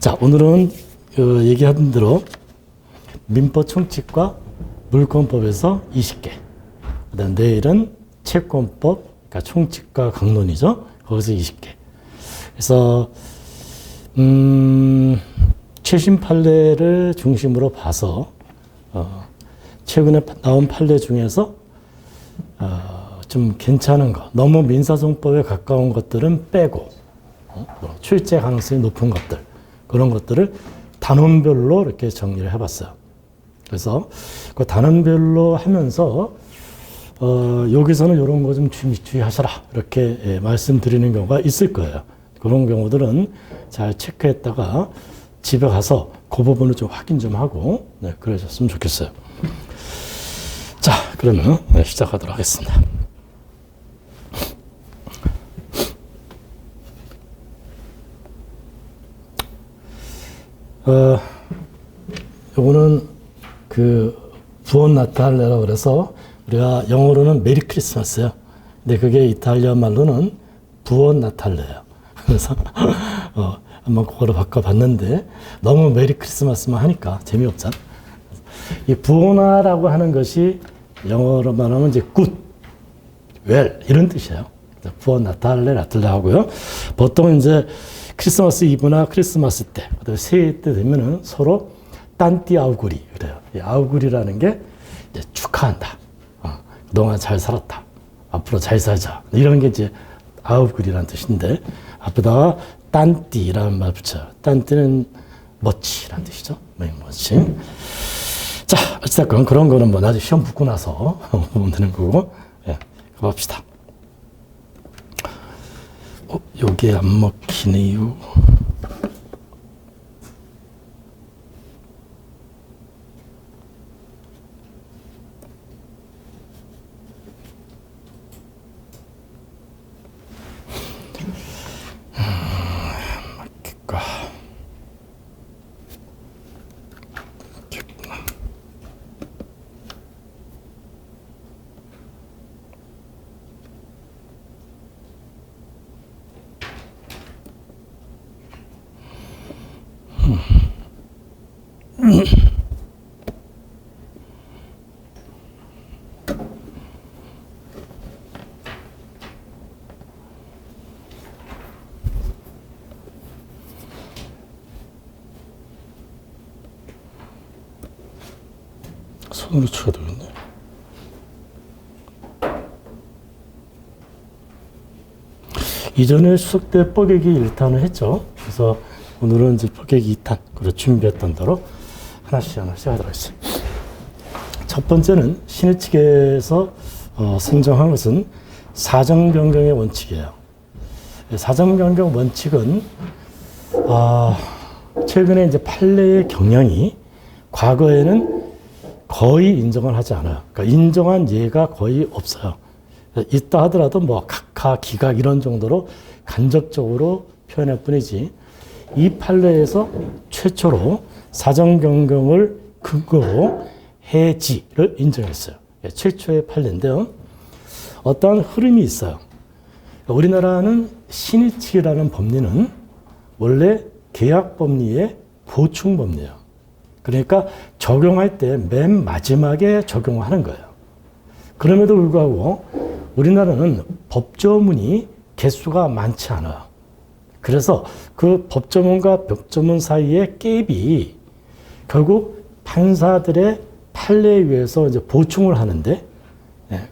자, 오늘은 얘기한 대로 민법 총칙과 물권법에서 20개. 그다음 내일은 채권법, 그러니까 총칙과 강론이죠. 거기서 20개. 그래서 최신 판례를 중심으로 봐서 최근에 나온 판례 중에서 좀 괜찮은 거, 너무 민사소송법에 가까운 것들은 빼고 출제 가능성이 높은 것들, 그런 것들을 단원별로 이렇게 정리를 해봤어요. 그래서 그 단원별로 하면서 여기서는 이런 거 좀 주의하셔라 이렇게 말씀드리는 경우가 있을 거예요. 그런 경우들은 잘 체크했다가 집에 가서 그 부분을 좀 확인 좀 하고 그러셨으면 좋겠어요. 자, 그러면 시작하도록 하겠습니다. 요거는 부온 나탈레라고 그래서 우리가 영어로는 메리 크리스마스예요. 근데 그게 이탈리아 말로는 부온 나탈레예요. 그래서 한번 그거로 바꿔봤는데 너무 메리 크리스마스만 하니까 재미없잖아. 이 부오나라고 하는 것이 영어로 말하면 이제 good, well 이런 뜻이에요. 부온 나탈레 하고요. 보통 이제 크리스마스 이브나 크리스마스 때, 새해 때 되면은 서로 딴띠 아우구리 그래요. 이 아우구리라는 게 이제 축하한다. 그동안 잘 살았다. 앞으로 잘 살자. 이런 게 이제 아우구리라는 뜻인데 앞에다가 딴띠라는 말 붙여요. 딴띠는 멋지라는 뜻이죠. 멋지. 자, 어찌됐건 그런 거는 뭐 나중에 시험 붙고 나서 보면 되는 거고. 예, 가봅시다. 요게 안 먹히네요. 맞겠까. 손으로 쳐야 되겠네. 이전에 수석 때 뻐개기 1탄을 했죠. 그래서 오늘은 이제 뻐개기 2탄, 그리고 준비했던 대로 하나씩 하도록 하겠습니다. 첫 번째는 신의 측에서 선정한 것은 사정변경의 원칙이에요. 사정변경 원칙은 최근에 이제 판례의 경향이 과거에는 거의 인정을 하지 않아요. 그러니까 인정한 예가 거의 없어요. 있다 하더라도 뭐 각하, 기각 이런 정도로 간접적으로 표현할 뿐이지 이 판례에서 최초로 사정변경을 근거로 해지를 인정했어요. 최초의 판례인데요. 어떠한 흐름이 있어요. 우리나라는 신의칙이라는 법리는 원래 계약법리의 보충법리예요. 그러니까 적용할 때 맨 마지막에 적용하는 거예요. 그럼에도 불구하고 우리나라는 법조문이 개수가 많지 않아요. 그래서 그 법조문과 법조문 사이의 갭이 결국 판사들의 판례에 의해서 이제 보충을 하는데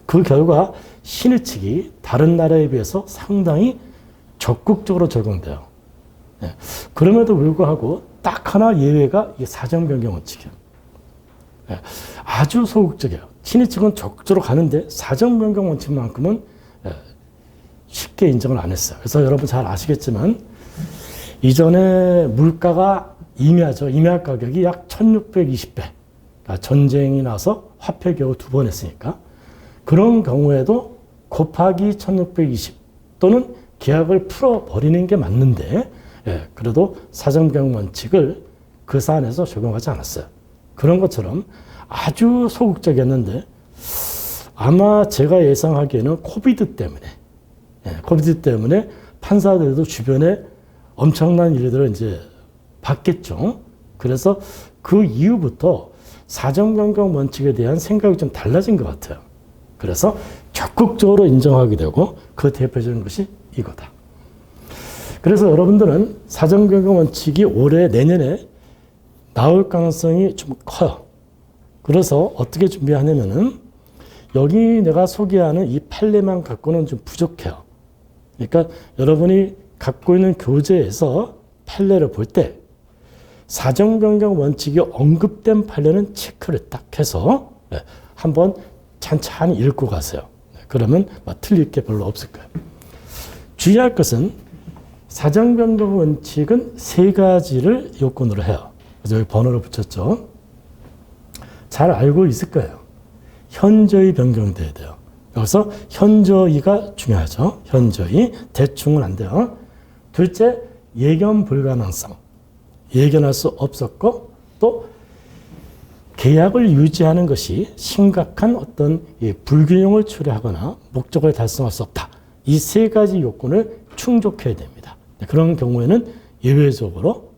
그 결과 신의 측이 다른 나라에 비해서 상당히 적극적으로 적용돼요. 그럼에도 불구하고 딱 하나 예외가 이 사정변경 원칙이에요. 아주 소극적이에요. 신의 측은 적극적으로 가는데 사정변경 원칙만큼은 쉽게 인정을 안 했어요. 그래서 여러분 잘 아시겠지만 이전에 물가가 임야죠. 임야 가격이 약 1620배. 그러니까 전쟁이 나서 화폐 겨우 2번 했으니까 그런 경우에도 곱하기 1620 또는 계약을 풀어버리는 게 맞는데 그래도 사정변경 원칙을 그 사안에서 적용하지 않았어요. 그런 것처럼 아주 소극적이었는데 아마 제가 예상하기에는 코비드 때문에 판사들도 주변에 엄청난 일들을 이제 바뀌었죠. 그래서 그 이후부터 사정변경 원칙에 대한 생각이 좀 달라진 것 같아요. 그래서 적극적으로 인정하게 되고 그 대표적인 것이 이거다. 그래서 여러분들은 사정변경 원칙이 올해 내년에 나올 가능성이 좀 커요. 그래서 어떻게 준비하냐면은 여기 내가 소개하는 이 판례만 갖고는 좀 부족해요. 그러니까 여러분이 갖고 있는 교재에서 판례를 볼 때 사정변경 원칙이 언급된 판례는 체크를 딱 해서 한번 찬찬히 읽고 가세요. 그러면 틀릴 게 별로 없을 거예요. 주의할 것은 사정변경 원칙은 세 가지를 요건으로 해요. 그래서 여기 번호를 붙였죠. 잘 알고 있을 거예요. 현저히 변경돼야 돼요. 여기서 현저히가 중요하죠. 현저히. 대충은 안 돼요. 둘째, 예견 불가능성. 예견할 수 없었고 또 계약을 유지하는 것이 심각한 어떤 불균형을 초래하거나 목적을 달성할 수 없다. 이 세 가지 요건을 충족해야 됩니다. 그런 경우에는 예외적으로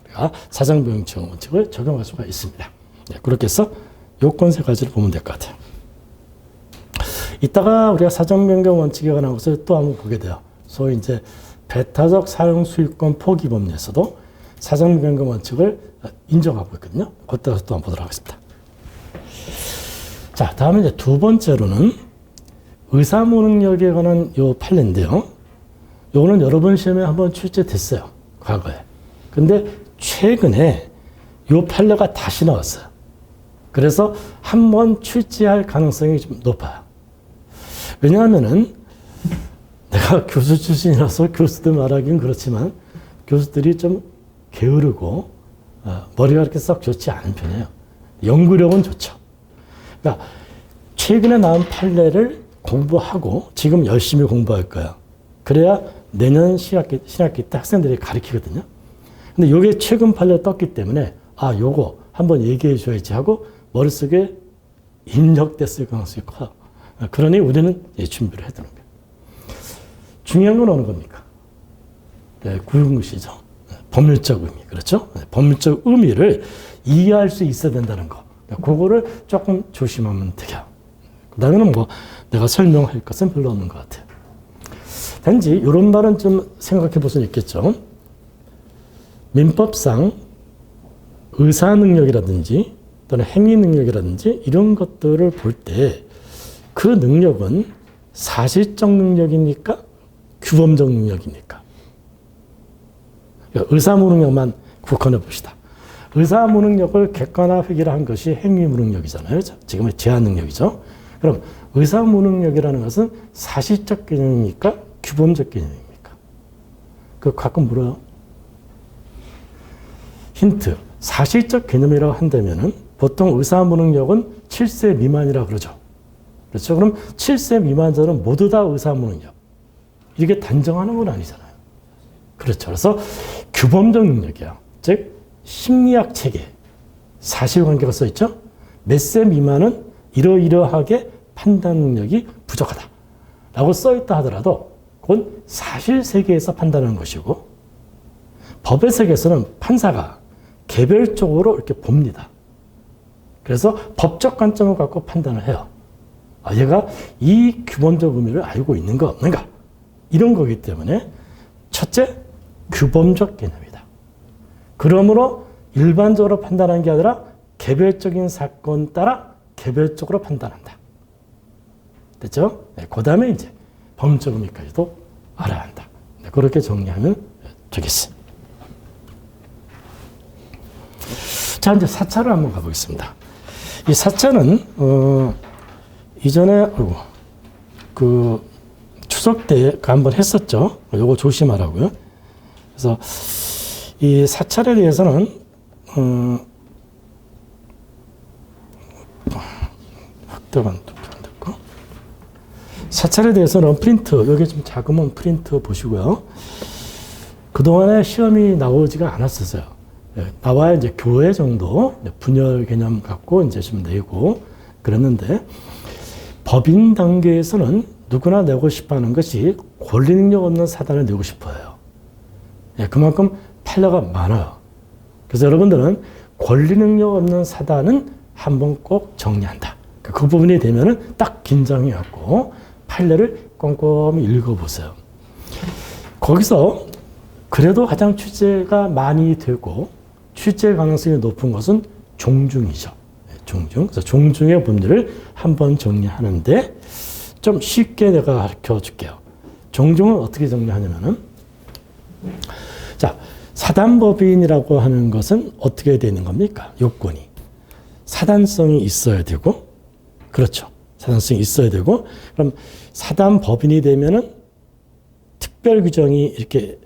우리가 사정변경 원칙을 적용할 수가 있습니다. 그렇게 해서 요건 세 가지를 보면 될 것 같아요. 이따가 우리가 사정변경 원칙에 관한 것을 또 한번 보게 돼요. 소위 이제 배타적 사용 수익권 포기 법리에서도 사정변경 원칙을 인정하고 있거든요. 그때 가서 또 한번 보도록 하겠습니다. 자, 다음에 이제 두 번째로는 의사무능력에 관한 요 판례인데요. 요거는 여러분 시험에 한번 출제됐어요. 과거에. 근데 최근에 요 판례가 다시 나왔어요. 그래서 한번 출제할 가능성이 좀 높아요. 왜냐하면은 내가 교수 출신이라서 교수들 말하기는 그렇지만 교수들이 좀 게으르고 머리가 그렇게 썩 좋지 않은 편이에요. 연구력은 좋죠. 그러니까 최근에 나온 판례를 공부하고 지금 열심히 공부할 거야. 그래야 내년 신학기 때 학생들이 가르치거든요. 근데 이게 최근 판례 떴기 때문에 요거 한번 얘기해 줘야지 하고 머릿속에 입력됐을 가능성이 커요. 그러니 우리는 준비를 해두는 거예요. 중요한 건 어느 겁니까? 구용시죠. 법률적 의미, 그렇죠? 법률적 의미를 이해할 수 있어야 된다는 거. 그거를 조금 조심하면 돼요. 그 다음에는 내가 설명할 것은 별로 없는 것 같아요. 단지 이런 말은 좀 생각해 볼 수는 있겠죠. 민법상 의사 능력이라든지 또는 행위 능력이라든지 이런 것들을 볼 때 그 능력은 사실적 능력입니까? 규범적 능력입니까? 의사무능력만 국한해 봅시다. 의사무능력을 객관화 획일화한 것이 행위무능력이잖아요. 지금의 제한 능력이죠. 그럼 의사무능력이라는 것은 사실적 개념입니까? 규범적 개념입니까? 가끔 물어요. 힌트. 사실적 개념이라고 한다면은 보통 의사무능력은 7세 미만이라고 그러죠. 그렇죠? 그럼 7세 미만자는 모두 다 의사무능력. 이게 단정하는 건 아니잖아요. 그렇죠. 그래서 규범적 능력이야. 즉, 심리학 체계. 사실관계가 써 있죠? 몇 세 미만은 이러이러하게 판단 능력이 부족하다. 라고 써 있다 하더라도 그건 사실 세계에서 판단하는 것이고 법의 세계에서는 판사가 개별적으로 이렇게 봅니다. 그래서 법적 관점을 갖고 판단을 해요. 얘가 이 규범적 의미를 알고 있는가 없는가 이런 거기 때문에 첫째, 규범적 개념이다. 그러므로 일반적으로 판단하는 게 아니라 개별적인 사건 따라 개별적으로 판단한다. 됐죠? 그 다음에 이제 법적 의미까지도 알아야 한다. 그렇게 정리하면 되겠습니다. 자, 이제 4차를 한번 가보겠습니다. 이 4차는, 이전에, 추석 때 한번 했었죠. 요거 조심하라고요. 그래서 이 4차에 대해서는, 확대가 안 됐고. 4차에 대해서는 프린트, 여기 좀 작으면 프린트 보시고요. 그동안에 시험이 나오지가 않았었어요. 나와야 이제 교회 정도 분열 개념 갖고 이제 좀 내고 그랬는데 법인 단계에서는 누구나 내고 싶어 하는 것이 권리 능력 없는 사단을 내고 싶어 해요. 그만큼 판례가 많아요. 그래서 여러분들은 권리 능력 없는 사단은 한번 꼭 정리한다. 그 부분이 되면은 딱 긴장해갖고 판례를 꼼꼼히 읽어보세요. 거기서 그래도 가장 취재가 많이 되고 취재 가능성이 높은 것은 종중이죠. 종중. 그래서 종중의 법률을 한번 정리하는데 좀 쉽게 내가 가르쳐 줄게요. 종중은 어떻게 정리하냐면은, 자, 사단법인이라고 하는 것은 어떻게 되는 겁니까? 요건이. 사단성이 있어야 되고, 그렇죠. 사단성이 있어야 되고, 그럼 사단법인이 되면은 특별 규정이 이렇게,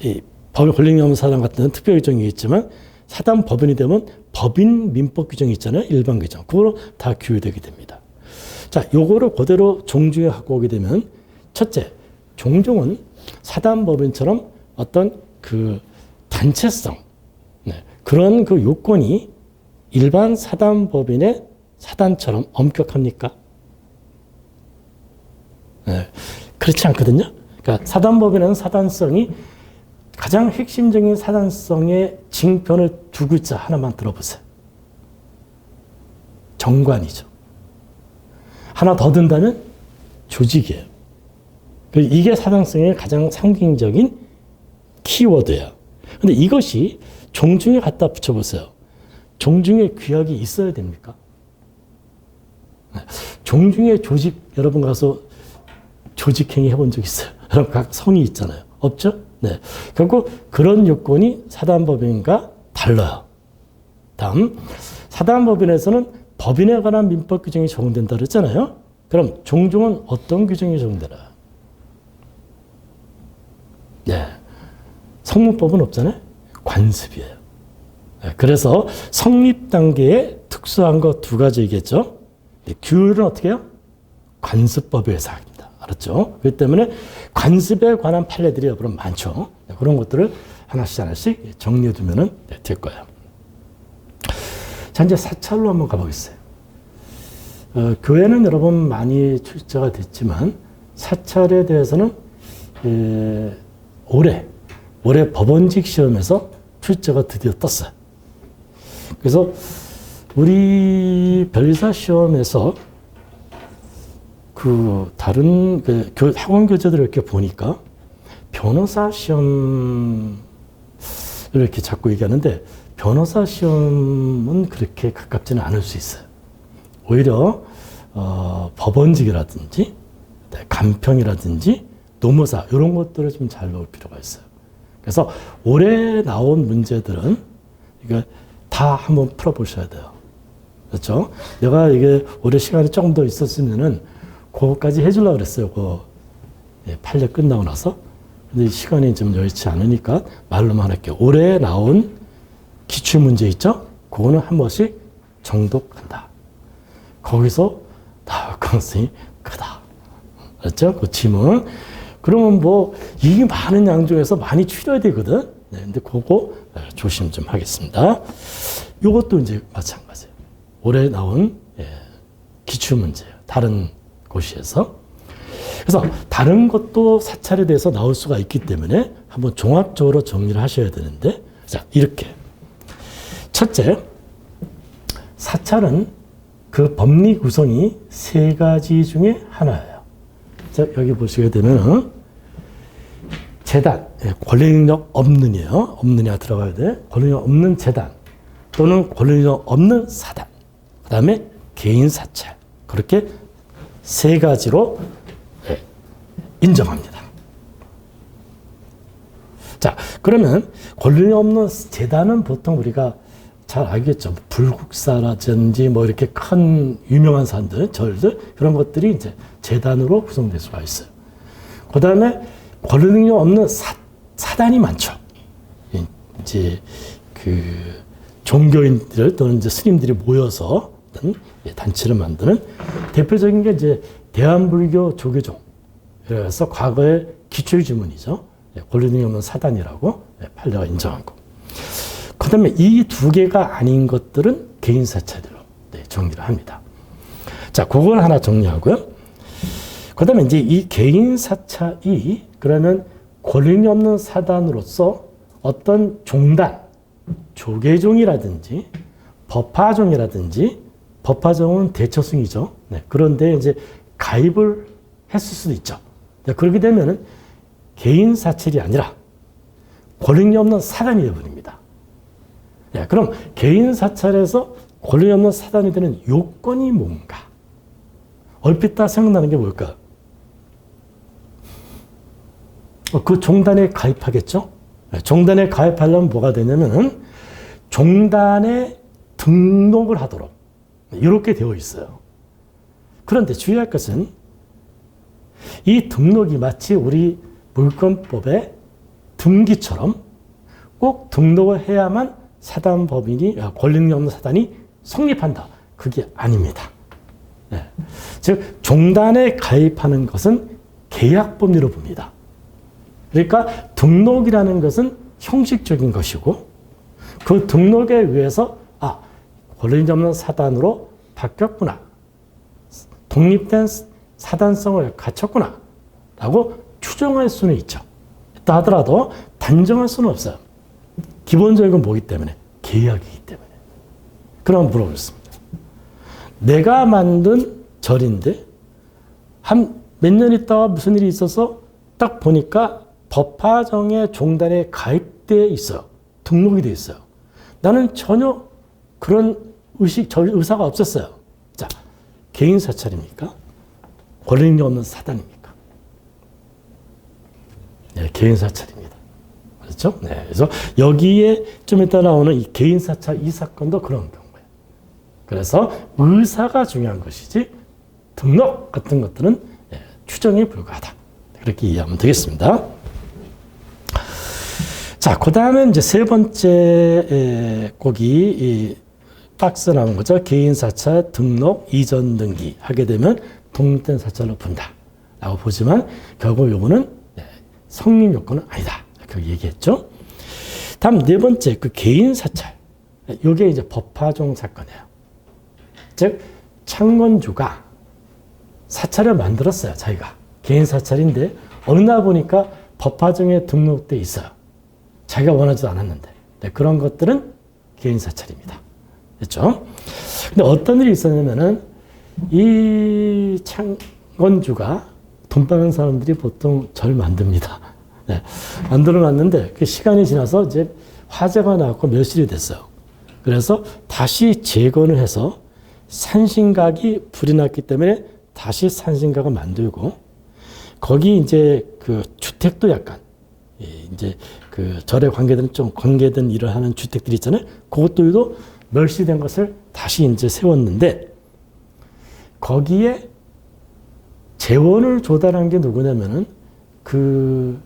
이 권리 없는 사단 같은 데는 특별 규정이 있지만, 사단법인이 되면 법인 민법 규정이 있잖아요. 일반 규정. 그거로 다 규율되게 됩니다. 자, 요거를 그대로 종중에 갖고 오게 되면, 첫째, 종중은 사단법인처럼 어떤 그 단체성, 네, 그런 그 요건이 일반 사단법인의 사단처럼 엄격합니까? 네, 그렇지 않거든요. 그러니까 사단법인은 사단성이 가장 핵심적인 사단성의 징표를 두 글자 하나만 들어보세요. 정관이죠. 하나 더 든다면 조직이에요. 이게 사단성의 가장 상징적인 키워드예요. 근데 이것이 종중에 갖다 붙여보세요. 종중에 규약이 있어야 됩니까? 종중의 조직, 여러분 가서 조직행위 해본 적 있어요? 여러분 각 성이 있잖아요. 없죠? 네. 결국 그런 요건이 사단법인과 달라요. 다음, 사단법인에서는 법인에 관한 민법 규정이 적용된다 그랬잖아요. 그럼 종중은 어떤 규정이 적용되나요? 네. 성문법은 없잖아요. 관습이에요. 네. 그래서 성립 단계에 특수한 거 두 가지겠죠. 네. 규율은 어떻게 해요? 관습법에 의해서 합니다. 알았죠? 그렇기 때문에 관습에 관한 판례들이 여러분 많죠. 네. 그런 것들을 하나씩 정리해 두면 될 거예요. 자, 이제 사찰로 한번 가보겠어요. 교회는 여러분 많이 출제가 됐지만 사찰에 대해서는 올해 법원직 시험에서 출제가 드디어 떴어요. 그래서 우리 변리사 시험에서 그 다른 학원 교재들을 이렇게 보니까 변호사 시험을 이렇게 자꾸 얘기하는데 변호사 시험은 그렇게 가깝지는 않을 수 있어요. 오히려 법원직이라든지 간평이라든지 노무사 이런 것들을 좀 잘 넣을 필요가 있어요. 그래서 올해 나온 문제들은 이거 다 한번 풀어보셔야 돼요. 그렇죠? 내가 이게 올해 시간이 조금 더 있었으면은 그거까지 해주려고 그랬어요. 그 판례 끝나고 나서. 근데 시간이 좀 여의치 않으니까 말로만 할게요. 올해 나온 기출문제 있죠? 그거는 한 번씩 정독한다. 거기서 나올 가능성이 크다. 그렇죠? 그 지문. 그러면 뭐, 이 많은 양 중에서 많이 추려야 되거든? 네, 근데 그거 조심 좀 하겠습니다. 요것도 이제 마찬가지예요. 올해 나온 기출문제예요. 다른 곳에서. 그래서 다른 것도 사찰에 대해서 나올 수가 있기 때문에 한번 종합적으로 정리를 하셔야 되는데, 자, 이렇게. 첫째, 사찰은 그 법리 구성이 세 가지 중에 하나예요. 자, 여기 보시게 되면, 재단, 권리 능력 없는이에요. 없느냐 들어가야 돼. 권리 능력 없는 재단, 또는 권리 능력 없는 사단, 그 다음에 개인 사찰. 그렇게 세 가지로 인정합니다. 자, 그러면 권리 능력 없는 재단은 보통 우리가 잘 알겠죠. 불국사라든지 뭐 이렇게 큰 유명한 산들, 절들, 그런 것들이 이제 재단으로 구성될 수가 있어요. 그 다음에 권리 능력 없는 사단이 많죠. 이제 그 종교인들 또는 이제 스님들이 모여서 단체를 만드는 대표적인 게 이제 대한불교 조계종. 그래서 과거의 기출지문이죠. 권리 능력 없는 사단이라고 판례가 인정한 거. 그 다음에 이 두 개가 아닌 것들은 개인 사찰로 정리를 합니다. 자, 그걸 하나 정리하고요. 그 다음에 이제 이 개인 사찰이 그러면 권리 없는 사단으로서 어떤 종단, 조계종이라든지 법화종이라든지 법화종은 대처승이죠. 네, 그런데 이제 가입을 했을 수도 있죠. 네, 그렇게 되면은 개인 사찰이 아니라 권력이 없는 사단이 되어버립니다. 네, 그럼 개인 사찰에서 권력이 없는 사단이 되는 요건이 뭔가? 얼핏 다 생각나는 게 뭘까? 그 종단에 가입하겠죠? 네, 종단에 가입하려면 뭐가 되냐면은 종단에 등록을 하도록 이렇게 되어 있어요. 그런데 주의할 것은 이 등록이 마치 우리 물권법의 등기처럼 꼭 등록을 해야만 사단법인이 권력이 없는 사단이 성립한다. 그게 아닙니다. 네. 즉 종단에 가입하는 것은 계약법리로 봅니다. 그러니까 등록이라는 것은 형식적인 것이고 그 등록에 의해서 권력이 없는 사단으로 바뀌었구나. 독립된 사단성을 갖췄구나. 라고 추정할 수는 있죠. 있다 하더라도 단정할 수는 없어요. 기본적인 건 뭐기 때문에? 계약이기 때문에. 그럼 물어보겠습니다. 내가 만든 절인데 한 몇 년 있다가 무슨 일이 있어서 딱 보니까 법화정의 종단에 가입되어 있어요. 등록이 되어 있어요. 나는 전혀 그런 의사가 없었어요. 자, 개인 사찰입니까? 권력이 없는 사단입니까? 네, 개인 사찰입니다. 그렇죠? 네, 그래서 여기에 좀 이따 나오는 이 개인 사찰 이 사건도 그런 경우예요. 그래서 의사가 중요한 것이지 등록 같은 것들은 추정에 불과하다. 그렇게 이해하면 되겠습니다. 자, 그 다음에 이제 세 번째 꼭이 박스 나온 거죠. 개인 사찰 등록 이전 등기 하게 되면 독립된 사찰로 본다. 라고 보지만 결국 요거는 성립 요건은 아니다. 그렇게 얘기했죠. 다음 네 번째 그 개인 사찰. 요게 이제 법화종 사건이에요. 즉 창건주가 사찰을 만들었어요. 자기가. 개인 사찰인데 어느 날 보니까 법화종에 등록돼 있어요. 자기가 원하지도 않았는데. 네, 그런 것들은 개인 사찰입니다. 됐죠? 근데 어떤 일이 있었냐면은 이 창건주가 돈 많은 사람들이 보통 절 만듭니다. 네, 만들어 놨는데 그 시간이 지나서 이제 화재가 나고 멸실이 됐어요. 그래서 다시 재건을 해서 산신각이 불이 났기 때문에 다시 산신각을 만들고 거기 이제 그 주택도 약간 이제 그 절에 관계된 일을 하는 주택들이 있잖아요. 그것들도 멸시된 것을 다시 이제 세웠는데 거기에 재원을 조달한 게 누구냐면은 그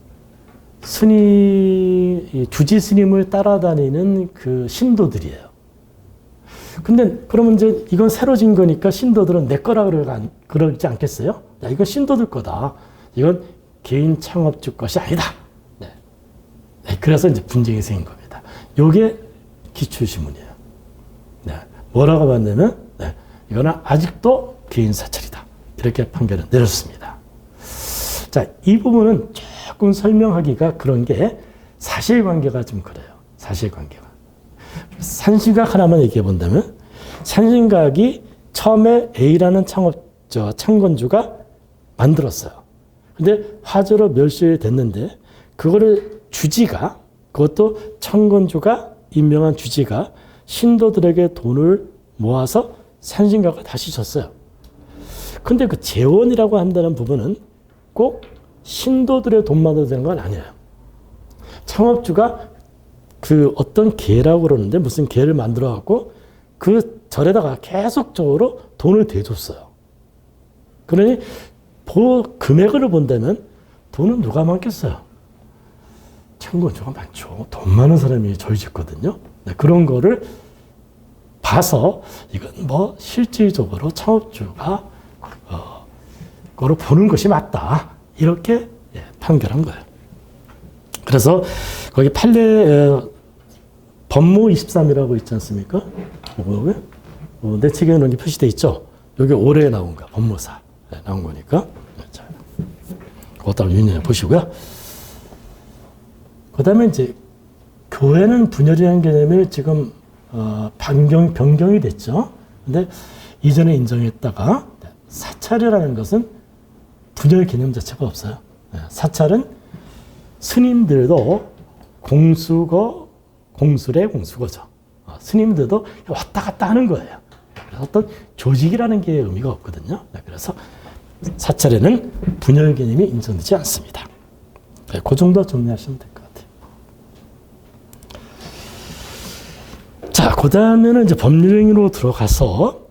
주지 스님을 따라다니는 그 신도들이에요. 근데 그러면 이제 이건 새로 진 거니까 신도들은 내 거라 그러지 않겠어요? 야, 이건 신도들 거다. 이건 개인 창업주 것이 아니다. 네. 네, 그래서 이제 분쟁이 생긴 겁니다. 요게 기출신문이에요. 네. 뭐라고 봤냐면, 네. 이거는 아직도 개인 사찰이다. 이렇게 판결을 내렸습니다. 자, 이 부분은 조금 설명하기가 그런 게 사실관계가 좀 그래요. 사실관계가. 산신각 하나만 얘기해 본다면, 산신각이 처음에 A라는 창건주가 만들었어요. 근데 화재로 멸실됐는데, 그거를 그것도 창건주가 임명한 주지가 신도들에게 돈을 모아서 산신각을 다시 줬어요. 근데 그 재원이라고 한다는 부분은 꼭 신도들의 돈만으로 되는 건 아니에요. 창업주가 그 어떤 계라고 그러는데 무슨 계를 만들어 갖고 그 절에다가 계속적으로 돈을 대줬어요. 그러니 금액을 본다면 돈은 누가 많겠어요? 창건주가 많죠. 돈 많은 사람이 절 짓거든요. 네, 그런 거를 봐서 이건 뭐 실질적으로 창업주가 그거를 보는 것이 맞다. 이렇게 판결한 거예요. 그래서 거기 판례 법무 23이라고 있지 않습니까? 내 책에는 이렇게 표시되어 있죠. 여기 올해 나온 거 법무사 나온 거니까. 자, 그것도 한번 유념해 보시고요. 그 다음에 이제 도에는 분열이라는 개념이 지금 변경이 됐죠. 근데 이전에 인정했다가 사찰이라는 것은 분열 개념 자체가 없어요. 사찰은 스님들도 공수거, 공술의 공수거죠. 스님들도 왔다 갔다 하는 거예요. 그래서 어떤 조직이라는 게 의미가 없거든요. 그래서 사찰에는 분열 개념이 인정되지 않습니다. 그 정도 정리하시면 될 것 같아요. 자, 그 다음에는 이제 법률행위로 들어가서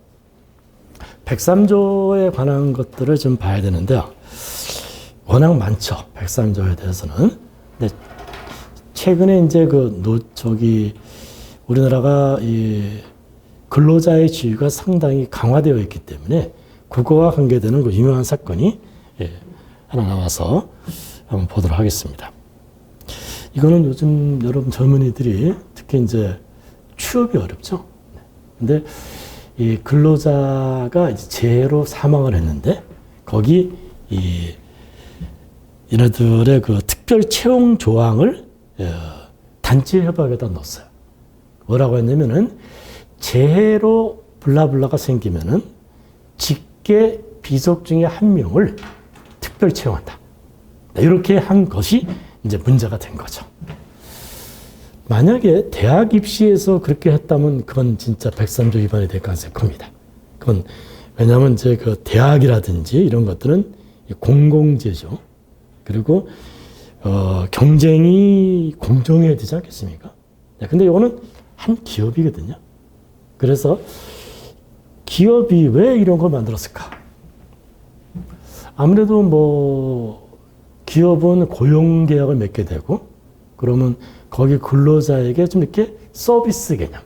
103조에 관한 것들을 좀 봐야 되는데요. 워낙 많죠. 103조에 대해서는. 근데 최근에 이제 우리나라가 이 근로자의 지위가 상당히 강화되어 있기 때문에 그거와 관계되는 그 유명한 사건이 하나 나와서 한번 보도록 하겠습니다. 이거는 요즘 여러분 젊은이들이 특히 이제 취업이 어렵죠. 근데 이 근로자가 이제 재해로 사망을 했는데 거기 얘네들의 그 특별 채용 조항을 단체 협약에다 넣었어요. 뭐라고 했냐면은 재해로 블라블라가 생기면은 직계 비속 중에 한 명을 특별 채용한다. 이렇게 한 것이 이제 문제가 된 거죠. 만약에 대학 입시에서 그렇게 했다면 그건 진짜 103조 위반이 될 가능성이 큽니다. 그건 왜냐하면 이제 그 대학이라든지 이런 것들은 공공재죠. 그리고 경쟁이 공정해야 되지 않겠습니까? 근데 이거는 한 기업이거든요. 그래서 기업이 왜 이런 걸 만들었을까? 아무래도 기업은 고용계약을 맺게 되고 그러면 거기 근로자에게 좀 이렇게 서비스 개념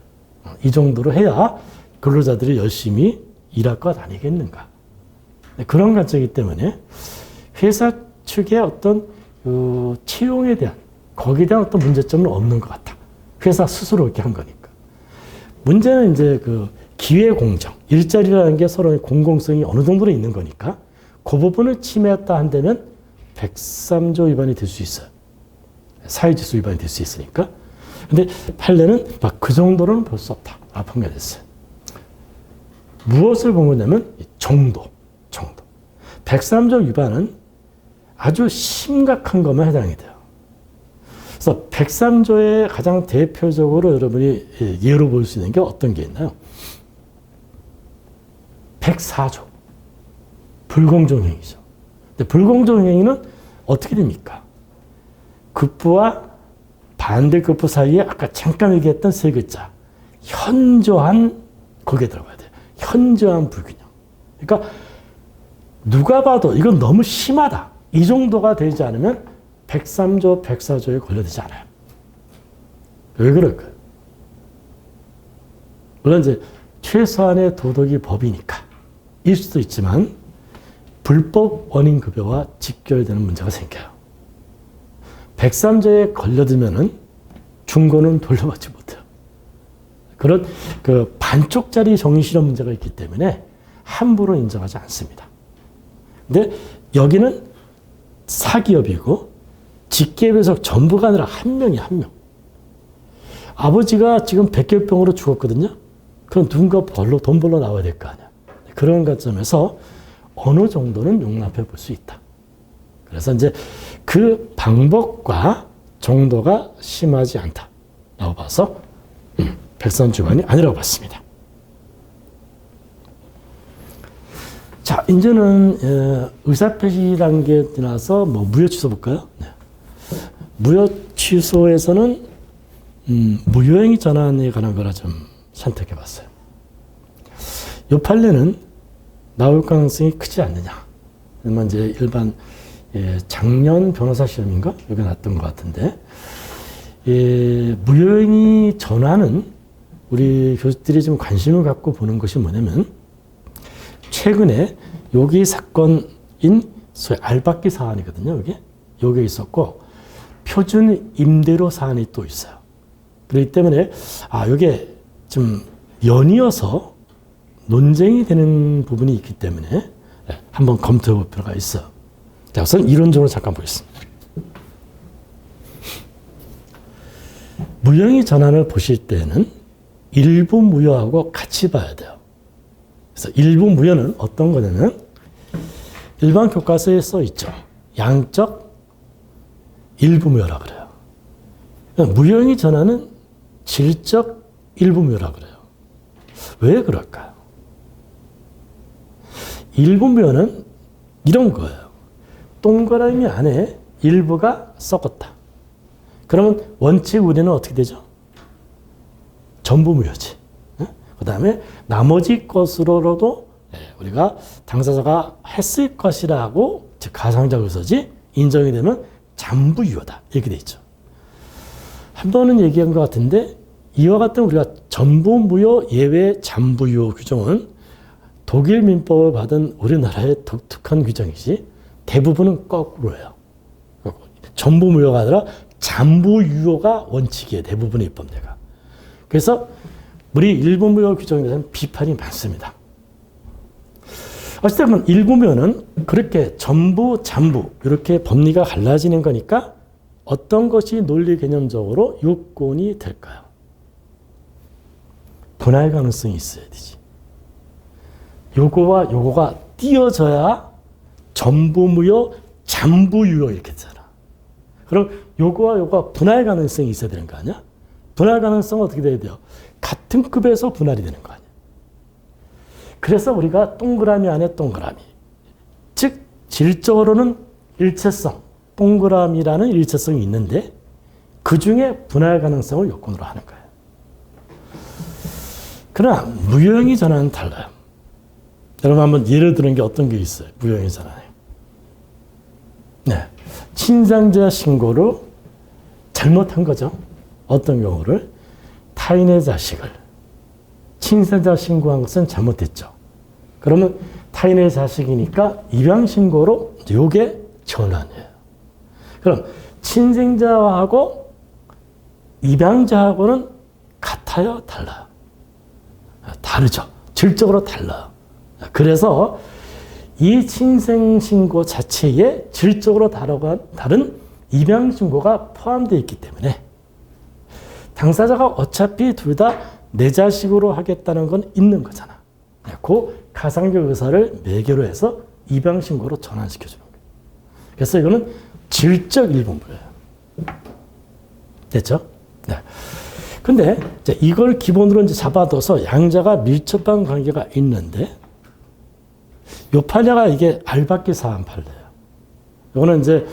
이 정도로 해야 근로자들이 열심히 일할 것 아니겠는가. 그런 관점이기 때문에 회사 측의 어떤 채용에 대한 거기에 대한 어떤 문제점은 없는 것 같아. 회사 스스로 이렇게 한 거니까. 문제는 이제 기회 공정, 일자리라는 게 서로의 공공성이 어느 정도는 있는 거니까 그 부분을 침해했다 한다면 103조 위반이 될 수 있어요. 사회질서 위반이 될 수 있으니까. 근데 판례는 막 그 정도로는 볼 수 없다. 판결했어요. 무엇을 본 거냐면 정도. 103조 위반은 아주 심각한 것만 해당이 돼요. 그래서 103조의 가장 대표적으로 여러분이 예로 볼 수 있는 게 어떤 게 있나요? 104조. 불공정행위죠. 근데 불공정행위는 어떻게 됩니까? 급부와 반대급부 사이에 아까 잠깐 얘기했던 세 글자. 현저한, 거기에 들어가야 돼요. 현저한 불균형. 그러니까 누가 봐도 이건 너무 심하다. 이 정도가 되지 않으면 103조, 104조에 걸려들지 않아요. 왜 그럴까요? 물론 이제 최소한의 도덕이 법이니까 일 수도 있지만 불법 원인급여와 직결되는 문제가 생겨요. 103조에 걸려들면은 중고는 돌려받지 못해요. 그런 반쪽짜리 정의실현 문제가 있기 때문에 함부로 인정하지 않습니다. 근데 여기는 사기업이고 직계배속 전부가 아니라 한 명이 한 명. 아버지가 지금 백혈병으로 죽었거든요. 그럼 누군가 돈 벌러 나와야 될 거 아니야. 그런 관점에서 어느 정도는 용납해 볼 수 있다. 그래서 이제 그 방법과 정도가 심하지 않다라고 봐서 103조 위반이 아니라고 봤습니다. 자, 이제는 의사표시 단계에 지나서 무효 취소 볼까요? 네. 무효 취소에서는 무효행위 전환에 관한 거라 좀 선택해 봤어요. 이 판례는 나올 가능성이 크지 않느냐. 그러면 이제 일반 작년 변호사 시험인가? 여기 났던 것 같은데, 무효행위 전환은 우리 교수들이 좀 관심을 갖고 보는 것이 뭐냐면, 최근에 여기 사건인 소위 알박기 사안이거든요. 여기 있었고 표준 임대료 사안이 또 있어요. 그렇기 때문에 이게 좀 연이어서 논쟁이 되는 부분이 있기 때문에 한번 검토해 볼 필요가 있어요. 자, 우선 이론적으로 잠깐 보겠습니다. 무형의 전환을 보실 때는 일부 무효하고 같이 봐야 돼요. 그래서 일부 무효는 어떤 거냐면 일반 교과서에 써 있죠. 양적 일부 무효라 그래요. 무형의 전환은 질적 일부 무효라 그래요. 왜 그럴까요? 일부 무효는 이런 거예요. 동그라미 안에 일부가 썩었다. 그러면 원칙 우리는 어떻게 되죠? 전부 무효지. 그 다음에 나머지 것으로도 우리가 당사자가 했을 것이라고 즉 가상적 의서지 인정이 되면 잠부유효다. 이렇게 돼 있죠. 한 번은 얘기한 것 같은데 이와 같은 우리가 전부 무효 예외 잠부유효 규정은 독일 민법을 받은 우리나라의 독특한 규정이지 대부분은 거꾸로예요. 전부 무효가 아니라 잠부유효가 원칙이에요. 대부분의 입법례가. 그래서 우리 일부 무효 규정에 대해서는 비판이 많습니다. 어쨌든 일부 무효는 그렇게 전부, 잠부 이렇게 법리가 갈라지는 거니까 어떤 것이 논리 개념적으로 요건이 될까요? 분할 가능성이 있어야 되지. 요거와 요거가 띄어져야 전부 무효, 잠부 유효 이렇게 되잖아. 그럼 요거와 요거가 분할 가능성이 있어야 되는 거 아니야? 분할 가능성은 어떻게 돼야 돼요? 같은 급에서 분할이 되는 거 아니야? 그래서 우리가 동그라미 안에 동그라미. 즉, 질적으로는 일체성, 동그라미라는 일체성이 있는데 그 중에 분할 가능성을 요건으로 하는 거예요. 그러나 무형의 전환은 달라요. 여러분 한번 예를 드는 게 어떤 게 있어요? 무형의 전환에. 네. 친상자 신고를 잘못한 거죠. 어떤 경우를 타인의 자식을 친상자 신고한 것은 잘못됐죠. 그러면 타인의 자식이니까 입양 신고로 요게 전환이에요. 그럼 친생자하고 입양자하고는 같아요, 달라요? 다르죠. 질적으로 달라요. 그래서 이 친생신고 자체에 질적으로 다른 입양신고가 포함되어 있기 때문에 당사자가 어차피 둘 다 내 자식으로 하겠다는 건 있는 거잖아. 그 가상적 의사를 매개로 해서 입양신고로 전환시켜주는 거예요. 그래서 이거는 질적 일본부예요. 됐죠? 네. 근데 이걸 기본으로 이제 잡아둬서 양자가 밀접한 관계가 있는데 요 판례가 이게 알박기 사안 판례예요. 이거는 이제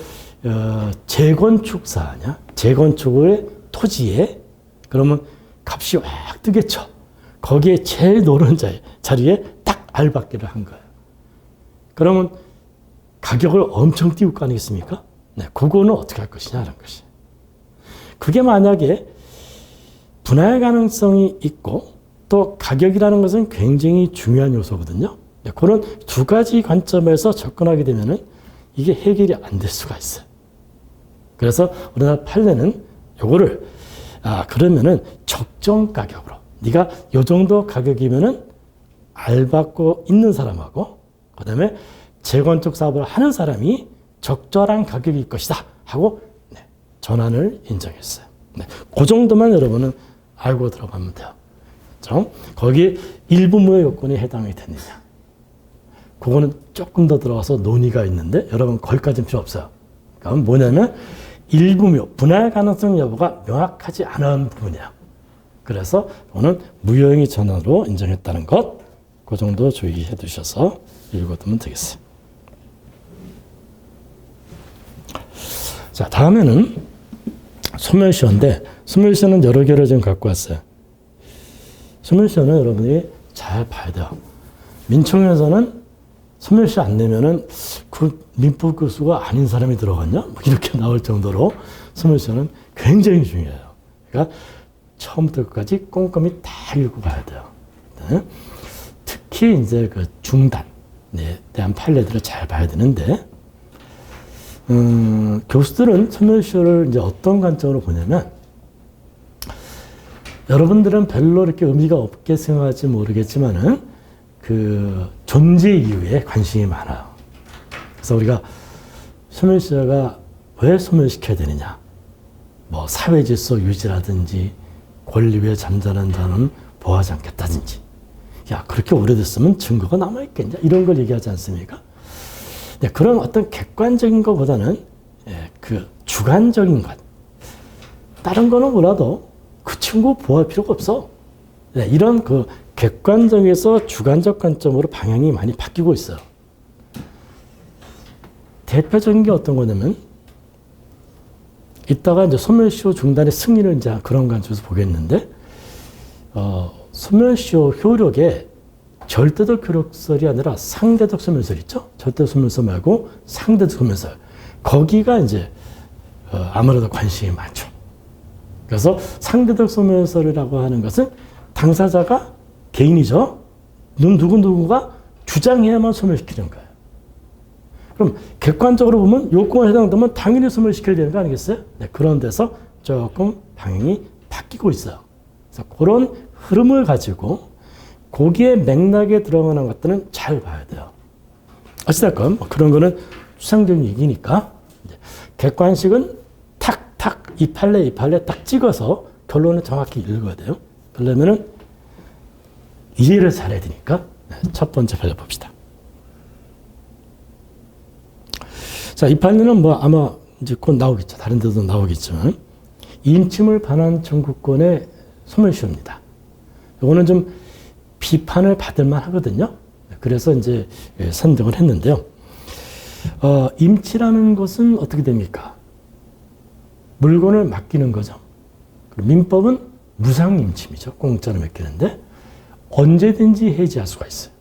재건축 사안이야. 재건축의 토지에 그러면 값이 확 뜨겠죠. 거기에 제일 노른 자리에 딱 알박기를 한 거예요. 그러면 가격을 엄청 띄울 거 아니겠습니까? 네, 그거는 어떻게 할 것이냐는 것이. 그게 만약에 분할 가능성이 있고 또 가격이라는 것은 굉장히 중요한 요소거든요. 네, 그런 두 가지 관점에서 접근하게 되면은 이게 해결이 안 될 수가 있어요. 그래서 우리나라 판례는 요거를 그러면은 적정 가격으로 네가 요 정도 가격이면은 알받고 있는 사람하고 그다음에 재건축 사업을 하는 사람이 적절한 가격일 것이다 하고 네, 전환을 인정했어요. 네, 그 정도만 여러분은 알고 들어가면 돼요. 그렇죠? 거기에 일부 무효 요건이 해당이 되느냐. 그거는 조금 더 들어가서 논의가 있는데 여러분 거기까지는 필요 없어요. 그러니까 뭐냐면 일부 무효, 분할 가능성 여부가 명확하지 않은 부분이야. 그래서 오늘 무효행위 전환으로 인정했다는 것, 그 정도 주의해 두셔서 읽어두면 되겠어요. 자, 다음에는 소멸시효인데, 소멸시효는 여러 개를 지금 갖고 왔어요. 소멸시효는 여러분이 잘 봐야 돼요. 민총에서는 소멸시효 안 내면은 그 민법 교수가 아닌 사람이 들어갔냐? 뭐 이렇게 나올 정도로 소멸시효는 굉장히 중요해요. 그러니까 처음부터 끝까지 꼼꼼히 다 읽고 가야 돼요. 네. 특히 이제 그 중단에 대한 판례들을 잘 봐야 되는데, 교수들은 소멸시효를 이제 어떤 관점으로 보냐면, 여러분들은 별로 이렇게 의미가 없게 생각할지 모르겠지만은, 그 존재 이유에 관심이 많아요. 그래서 우리가 소멸시효가 왜 소멸시켜야 되느냐? 뭐 사회 질서 유지라든지 권리 위에 잠자는 자는 보호하지 않겠다든지. 야, 그렇게 오래됐으면 증거가 남아있겠냐? 이런 걸 얘기하지 않습니까? 네, 그런 어떤 객관적인 것보다는 그 주관적인 것. 다른 거는 몰라도 그 친구 보호할 필요가 없어. 네, 이런 그 객관적에서 주관적 관점으로 방향이 많이 바뀌고 있어요. 대표적인 게 어떤 거냐면, 이따가 이제 소멸시효 중단의 승리를 이제 그런 관점에서 보겠는데, 소멸시효 효력에 절대적 효력설이 아니라 상대적 소멸설 있죠? 절대적 소멸설 말고 상대적 소멸설. 거기가 이제 아무래도 관심이 많죠. 그래서 상대적 소멸설이라고 하는 것은 당사자가 개인이죠. 누구누구가 주장해야만 소멸시키는 거예요. 그럼 객관적으로 보면 요건에 해당되면 당연히 소멸시켜야 되는 거 아니겠어요? 네, 그런 데서 조금 방향이 바뀌고 있어요. 그래서 그런 흐름을 가지고 거기에 맥락에 들어가는 것들은 잘 봐야 돼요. 어찌됐건 뭐 그런 거는 추상적인 얘기니까 객관식은 탁탁 이 판례 딱 찍어서 결론을 정확히 읽어야 돼요. 그러려면은 이해를 잘해야 되니까 첫 번째 판례 봅시다. 자, 이 판례는 뭐 아마 이제 곧 나오겠죠. 다른 데도 나오겠지만 임침을 반환 청구권의 소멸시효입니다. 이거는 좀 비판을 받을 만 하거든요. 그래서 이제 선정을 했는데요. 임치라는 것은 어떻게 됩니까? 물건을 맡기는 거죠. 민법은 무상임침이죠. 공짜로 맡기는데 언제든지 해지할 수가 있어요.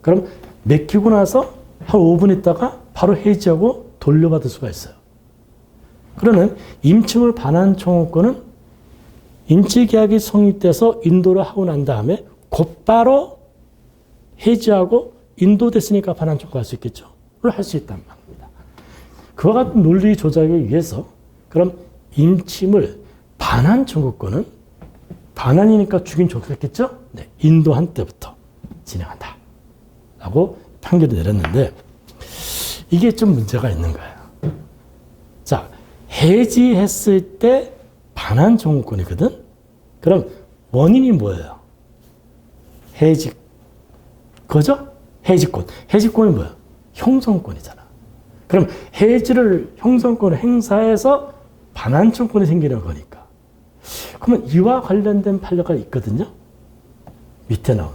그럼 맡기고 나서 한 5분 있다가 바로 해지하고 돌려받을 수가 있어요. 그러면 임침을 반환 청구권은 임치계약이 성립돼서 인도를 하고 난 다음에 곧바로 해지하고 인도됐으니까 반환 청구할 수 있겠죠. 그걸 할 수 있단 말입니다. 그와 같은 논리 조작에 의해서 그럼 임침을 반환 청구권은 반환이니까 주긴 좋겠죠? 네, 인도한 때부터 진행한다. 라고 판결을 내렸는데 이게 좀 문제가 있는 거예요. 자, 해지했을 때 반환 청구권이거든? 그럼 원인이 뭐예요? 해지. 그죠? 해지권. 해지권이 뭐예요? 형성권이잖아. 그럼 해지를 형성권을 행사해서 반환 청구권이 생기는 거니까. 그러면 이와 관련된 판례가 있거든요. 밑에 나온.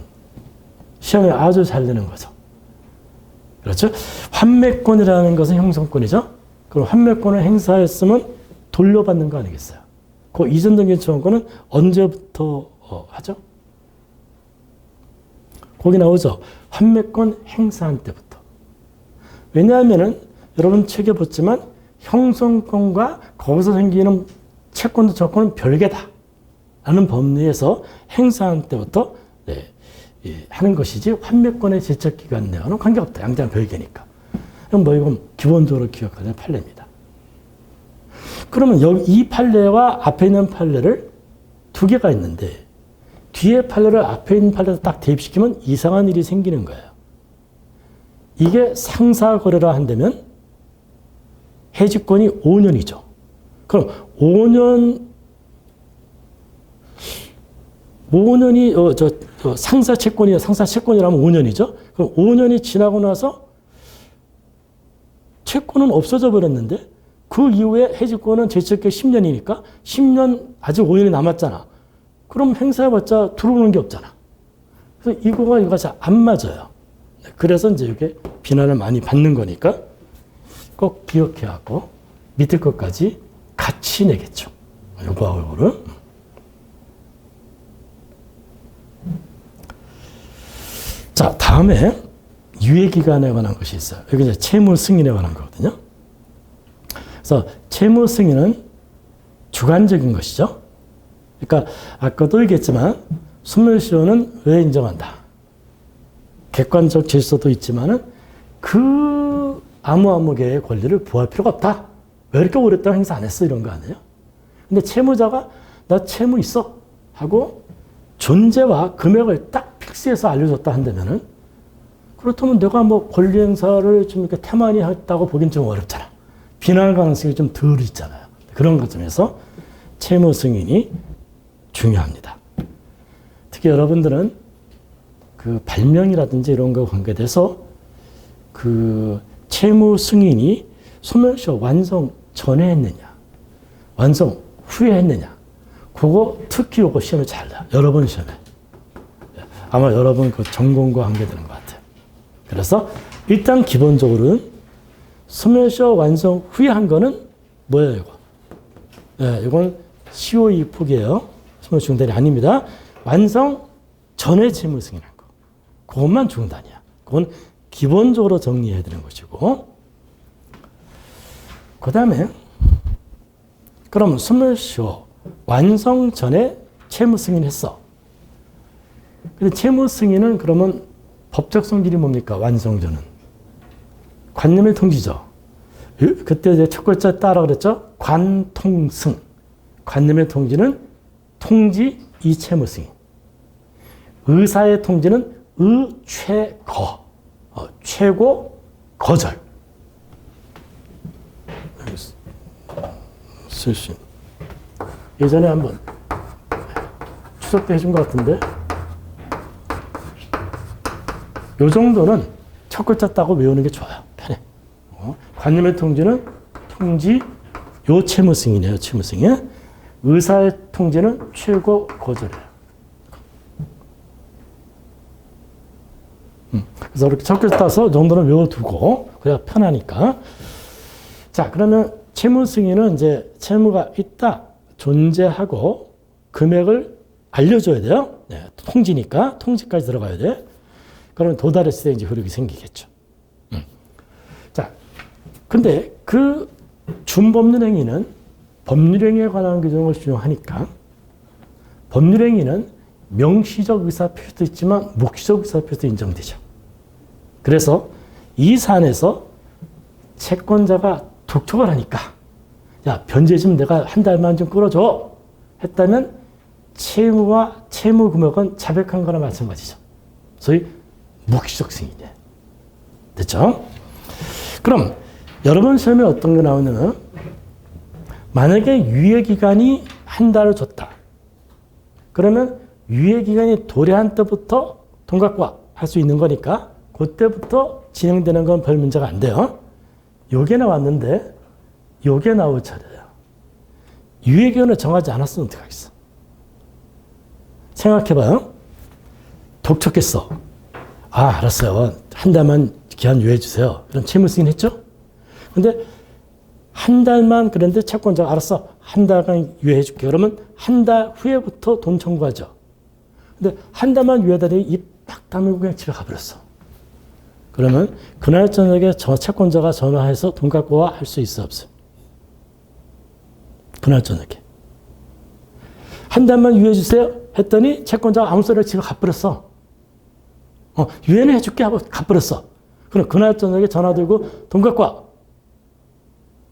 시험에 아주 잘 되는 거죠. 그렇죠? 환매권이라는 것은 형성권이죠. 그럼 환매권을 행사했으면 돌려받는 거 아니겠어요? 그 이전 등기 청구권은 언제부터 하죠? 거기 나오죠. 환매권 행사한 때부터. 왜냐하면은 여러분 책에 봤지만 형성권과 거기서 생기는 채권도 저권은 별개다. 라는 법리에서 행사한 때부터 하는 것이지 환매권의 제척기간 내와는 관계없다. 양자는 별개니까. 그럼 뭐 이건 기본적으로 기억하는 판례입니다. 그러면 여기 이 판례와 앞에 있는 판례를 두 개가 있는데 뒤에 판례를 앞에 있는 판례로 딱 대입시키면 이상한 일이 생기는 거예요. 이게 상사거래라 한다면 해지권이 5년이죠. 그럼 5년이 상사 채권이라면 5년이죠. 그럼 5년이 지나고 나서 채권은 없어져 버렸는데 그 이후에 해지권은 제척기 10년이니까 10년 아직 5년이 남았잖아. 그럼 행사해봤자 들어오는 게 없잖아. 그래서 이거가 잘 안 맞아요. 그래서 이제 이게 비난을 많이 받는 거니까 꼭 기억해갖고 밑에 것까지 같이 내겠죠. 요거하고 요거를. 자, 다음에 유예기간에 관한 것이 있어요. 여기 이제 채무 승인에 관한 거거든요. 그래서 채무 승인은 주관적인 것이죠. 그러니까 아까도 얘기했지만 소멸시효는 왜 인정한다? 객관적 질서도 있지만은 그 아무개의 권리를 부할 필요가 없다. 왜 이렇게 오랫동안 행사 안 했어? 이런 거 아니에요? 근데 채무자가 나 채무 있어 하고 존재와 금액을 딱 픽스해서 알려줬다 한다면은 그렇다면 내가 뭐 권리 행사를 좀 이렇게 태만히 했다고 보긴 좀 어렵잖아. 비난할 가능성이 좀 덜 있잖아요. 그런 관점에서 채무 승인이 중요합니다. 특히 여러분들은 그 발명이라든지 이런 거 관계돼서 그 채무 승인이 소멸시효 완성 전에 했느냐, 완성 후에 했느냐, 그거 특히 요거 시험에 잘 나요. 여러 번 시험에. 아마 여러분 그 전공과 관계되는 것 같아요. 그래서 일단 기본적으로는 소멸시효 완성 후에 한 거는 뭐예요, 이거? 네, 이건 COE 포기예요. 소멸시효 중단이 아닙니다. 완성 전에 채무 승인한 거. 그것만 중단이야. 그건 기본적으로 정리해야 되는 것이고. 그 다음에 그럼 소멸시효 완성 전에 채무 승인했어. 근데 채무 승인은 그러면 법적 성질이 뭡니까? 완성 전은. 관념의 통지죠. 그때 이제 첫 글자 따라 그랬죠? 관통승. 관념의 통지는 통지 이 채무 승인. 의사의 통지는 의최거. 최고 거절. 쓸 수 있는. 예전에 한번 추석 때 해준 것 같은데 요 정도는 첫 글자 따고 외우는 게 좋아요. 편해. 관념의 통지는 통지 요 채무 승인이에요. 채무 승인. 의사의 통지는 최고 거절이에요. 그래서 이렇게 첫 글자 따서 이 정도는 외워두고 그래야 편하니까. 자, 그러면 채무 승인은 이제 채무가 있다, 존재하고 금액을 알려줘야 돼요. 네, 통지니까 통지까지 들어가야 돼. 그러면 도달했을 때 이제 효력이 생기겠죠. 자, 근데 그 준법률행위는 법률행위에 관한 규정을 준용하니까 법률행위는 명시적 의사표시도 있지만 묵시적 의사표시도 인정되죠. 그래서 이 사안에서 채권자가 독촉을 하니까 야, 변제 좀 내가 한 달만 좀 끌어줘 했다면 채무와 채무 금액은 자백한 거나 마찬가지죠. 소위 묵시적 승인이에요. 됐죠? 그럼 여러분 시험에 어떤 게 나오냐면 만약에 유예기간이 한 달을 줬다. 그러면 유예기간이 도래한 때부터 돈 갖고 할 수 있는 거니까 그때부터 진행되는 건 별 문제가 안 돼요. 요게 나왔는데 요게 나올 차례예요. 유예기간을 정하지 않았으면 어떡하겠어? 생각해봐요. 독촉했어. 아, 알았어요. 한 달만 기한 유예해 주세요. 그럼 채무 승인했죠? 근데 한 달만 그랬는데 채권자가 알았어. 한 달간 유예해 줄게. 그러면 한 달 후에부터 돈 청구하죠. 근데 한 달만 유예하더니 입 팍 다물고 그냥 집에 가버렸어. 그러면 그날 저녁에 채권자가 전화해서 돈 갖고 와 할 수 있어 없어? 그날 저녁에. 한 달만 유예해 주세요 했더니 채권자가 아무 소리를 집에 가버렸어. 유예는 해줄게 하고 가버렸어. 그럼 그날 저녁에 전화 들고 돈 갖고 와.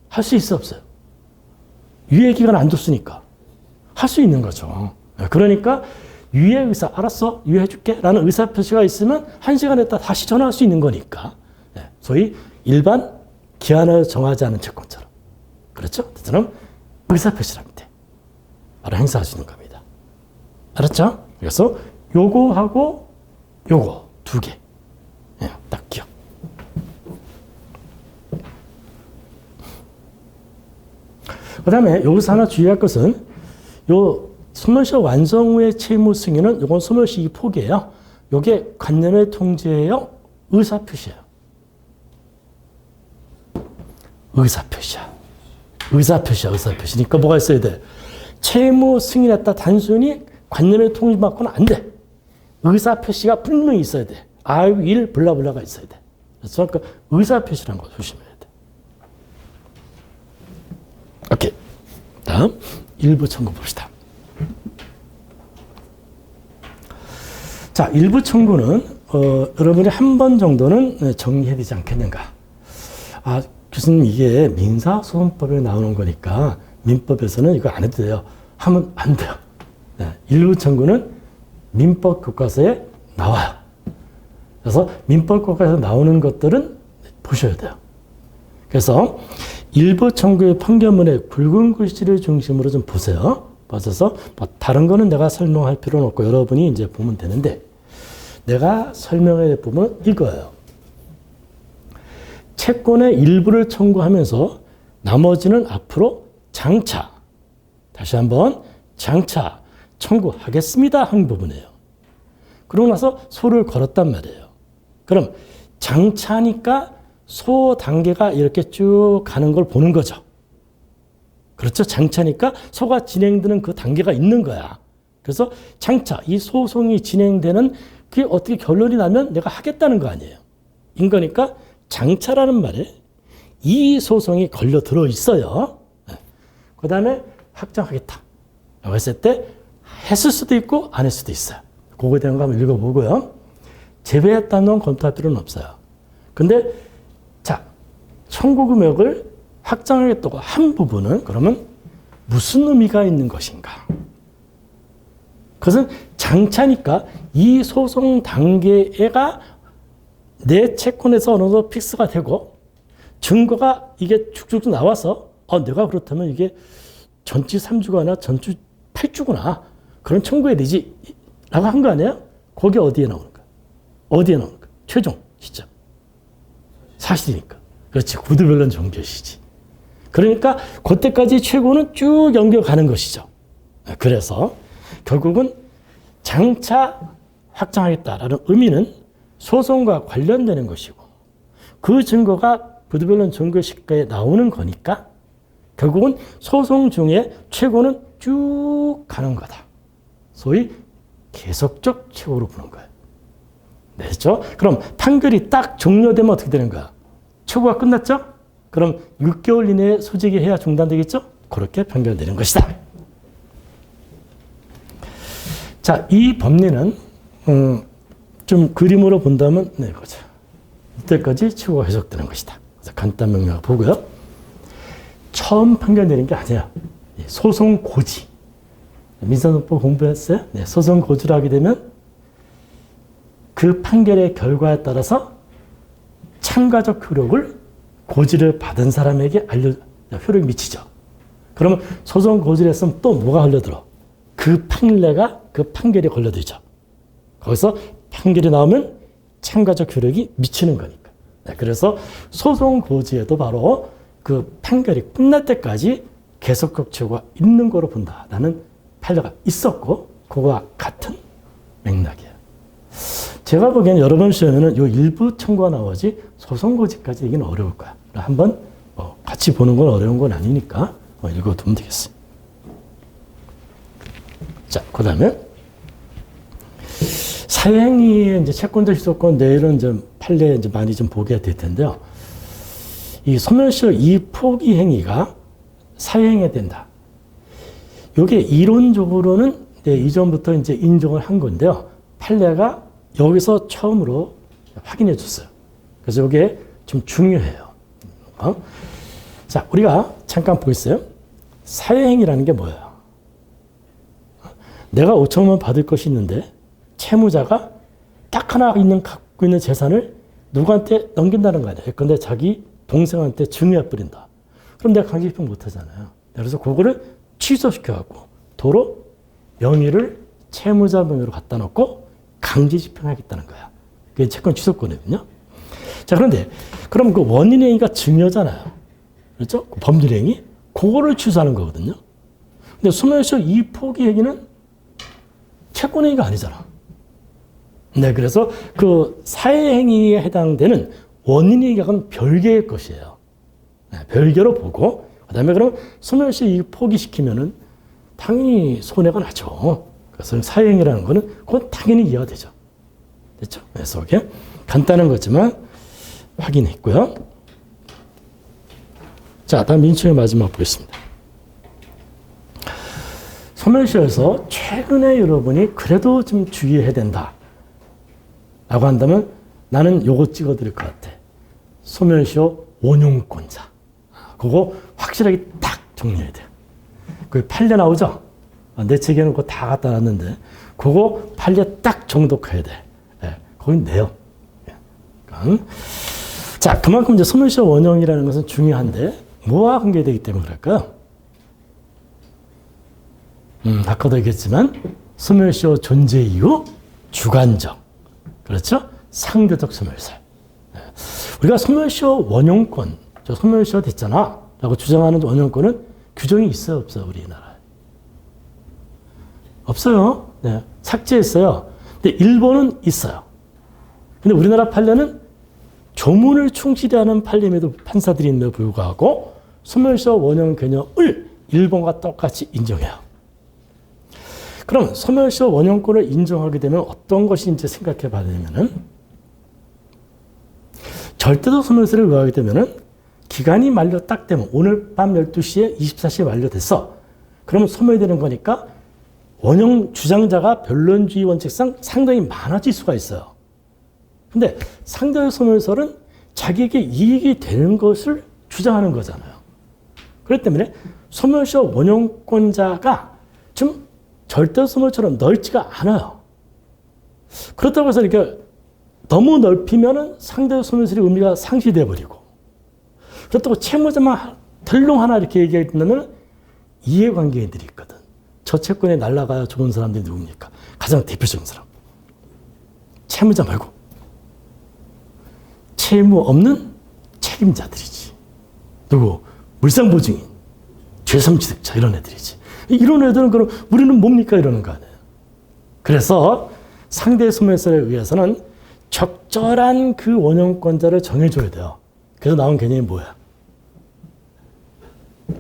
할 수 있어 없어요? 유예 기간 안 줬으니까. 할 수 있는 거죠. 그러니까 유예 의사, 알았어, 유예해 줄게 라는 의사표시가 있으면 1시간 있다 다시 전화할 수 있는 거니까. 소위 일반 기한을 정하지 않은 채권처럼. 그렇죠? 그처럼 의사표시라면 돼. 바로 행사할 수 있는 겁니다. 알았죠? 그래서 요거하고 요거 두 개. 딱 기억. 그 다음에 여기서 하나 주의할 것은 요 소멸시효 완성 후의 채무 승인은 요건 소멸시 포기예요. 요게 관념의 통지예요. 의사표시예요. 의사표시야. 의사표시니까 뭐가 있어야 돼? 채무 승인했다 단순히 관념의 통지받고는 안 돼. 의사표시가 분명히 있어야 돼. I will 블라블라가 있어야 돼. 그래서 그 의사표시라는 거 조심해야 돼. 오케이. 다음 일부 청구 봅시다. 자, 일부 청구는 여러분이 한 번 정도는 정리해야 되지 않겠는가. 아, 교수님 이게 민사소송법에 나오는 거니까 민법에서는 이거 안 해도 돼요. 하면 안 돼요. 네, 일부 청구는 민법 교과서에 나와요. 그래서 민법 교과서에 나오는 것들은 보셔야 돼요. 그래서 일부 청구의 판결문에 굵은 글씨를 중심으로 좀 보세요. 봐서 뭐 다른 거는 내가 설명할 필요는 없고 여러분이 이제 보면 되는데 내가 설명해야 될 부분은 이거예요. 채권의 일부를 청구하면서 나머지는 앞으로 장차, 다시 한번 장차 청구하겠습니다 한 부분이에요. 그러고 나서 소를 걸었단 말이에요. 그럼 장차니까 소 단계가 이렇게 쭉 가는 걸 보는 거죠. 그렇죠. 장차니까 소가 진행되는 그 단계가 있는 거야. 그래서 장차, 이 소송이 진행되는 그게 어떻게 결론이 나면 내가 하겠다는 거 아니에요. 인 거니까 장차라는 말에 이 소송이 걸려 들어 있어요. 그 다음에 확정하겠다 라고 했을 때 했을 수도 있고 안 했을 수도 있어요. 그거에 대한 거 한번 읽어보고요. 제외했다는 건 검토할 필요는 없어요. 근데 자, 청구 금액을 확정하겠다고 한 부분은 그러면 무슨 의미가 있는 것인가? 그것은 장차니까 이 소송 단계가 내 채권에서 어느 정도 픽스가 되고 증거가 이게 쭉쭉 나와서 내가 그렇다면 이게 전치 3주거나 전치 8주구나. 그런 청구해야 되지. 라고 한 거 아니에요? 거기 어디에 나오는가? 어디에 나오는가? 최종 시점. 사실이니까. 그렇지. 구두변론 종결시지. 그러니까 그때까지 최고는 쭉 연결가는 것이죠. 그래서 결국은 장차 확정하겠다라는 의미는 소송과 관련되는 것이고 그 증거가 구두변론 종결시기에 나오는 거니까 결국은 소송 중에 최고는 쭉 가는 거다. 소위 계속적 최고로 보는 거예요. 됐죠? 그럼 판결이 딱 종료되면 어떻게 되는 거야? 최고가 끝났죠? 그럼 6개월 이내에 소직이 해야 중단되겠죠? 그렇게 판결되는 것이다. 자, 이 법리는 좀 그림으로 본다면 그렇죠. 이때까지 최고가 해석되는 것이다. 그래서 간단 명령을 보고요. 처음 판결 내린 게 아니야. 소송 고지. 민사소송법 공부했어요? 네, 소송 고지를 하게 되면 그 판결의 결과에 따라서 참가적 효력을 고지를 받은 사람에게 효력이 미치죠. 그러면 소송 고지를 했으면 또 뭐가 걸려들어? 그 판례가 그 판결에 걸려들죠. 거기서 판결이 나오면 참가적 효력이 미치는 거니까. 네, 그래서 소송 고지에도 바로 그 판결이 끝날 때까지 계속적 최고가 있는 거로 본다라는 판례가 있었고 그거와 같은 맥락이에요. 제가 보기에는 여러분 시험에는 이 일부 청구가 나오지 소송 고지까지 얘기는 어려울 거야. 한번 같이 보는 건 어려운 건 아니니까 읽어두면 되겠어요. 자, 그 다음에 사행위의 이제 채권자 희소권 내일은 이제 판례 이제 많이 좀 보게 될 텐데요. 이 소멸시효 이 포기 행위가 사행해야 된다. 이게 이론적으로는 이전부터 이제 인정을 한 건데요. 판례가 여기서 처음으로 확인해 줬어요. 그래서 이게 좀 중요해요. 자, 우리가 잠깐 보겠어요. 사행이라는 게 뭐예요? 내가 5천만 원 받을 것이 있는데 채무자가 딱 하나 갖고 있는 재산을 누구한테 넘긴다는 거 아니에요. 그런데 자기 동생한테 증여해 버린다. 그럼 내가 강제 집행 못 하잖아요. 그래서 그거를 취소시켜갖고 도로 명의를 채무자 명의로 갖다 놓고 강제 집행하겠다는 거야. 그게 채권 취소권이거든요. 자, 그런데 그럼 그 원인 행위가 증여잖아요. 그렇죠? 그 법률 행위? 그거를 취소하는 거거든요. 근데 소멸시효 이 포기 행위는 채권 행위가 아니잖아. 네, 그래서 그 사회 행위에 해당되는 원인 행위가는 별개의 것이에요. 네, 별개로 보고 그다음에 그럼 소멸시효 이 포기시키면은 당연히 손해가 나죠. 그래서 사회 행위라는 거는 그건 당연히 이해가 되죠. 됐죠? 그래서 이게 간단한 거지만 확인했고요. 자, 다음 민초의 마지막 보겠습니다. 소멸시효에서 최근에 여러분이 그래도 좀 주의해야 된다 라고 한다면 나는 요거 찍어드릴 것 같아. 소멸시효 원용권자. 그거 확실하게 딱 정리해야 돼요. 그 판례 나오죠? 내 책에 놓고 다 갖다 놨는데 그거 판례 딱 정독해야 돼. 네, 거긴 내요. 자, 그만큼 이제 소멸시효 원형이라는 것은 중요한데 뭐와 관계되기 때문에 그럴까요? 아까도 얘기했지만 소멸시효 존재 이유 주관적, 그렇죠? 상대적 소멸설. 우리가 소멸시효 원용권, 저 소멸시효 됐잖아 라고 주장하는 원용권은 규정이 있어요, 없어요? 우리나라에 없어요. 네, 삭제했어요. 근데 일본은 있어요. 근데 우리나라 판례는 조문을 충실히 하는 판례에도 판사들이 있는데 불구하고 소멸시효 원형 개념을 일본과 똑같이 인정해요. 그럼 소멸시효 원형권을 인정하게 되면 어떤 것이 이제 생각해 봐야 되냐면은 절대적 소멸시효를 의하게 되면은 기간이 만료 딱 되면 오늘 밤 12시에 24시에 만료됐어. 그러면 소멸되는 거니까 원형 주장자가 변론주의 원칙상 상당히 많아질 수가 있어요. 근데 상대적 소멸설은 자기에게 이익이 되는 것을 주장하는 거잖아요. 그렇기 때문에 소멸시효 원형권자가 좀 절대 소멸처럼 넓지가 않아요. 그렇다고 해서 이렇게 너무 넓히면은 상대적 소멸설의 의미가 상실돼 버리고, 그렇다고 채무자만 덜렁 하나 이렇게 얘기하면 이해관계인들이 있거든. 저 채권에 날라가야 좋은 사람들이 누굽니까? 가장 대표적인 사람. 채무자 말고 채무 없는 책임자들이지. 누구? 물상보증인, 죄성취득자 이런 애들이지. 이런 애들은 그럼 우리는 뭡니까? 이러는 거 아니에요. 그래서 상대 소멸설에 의해서는 적절한 그 원형권자를 정해줘야 돼요. 그래서 나온 개념이 뭐야?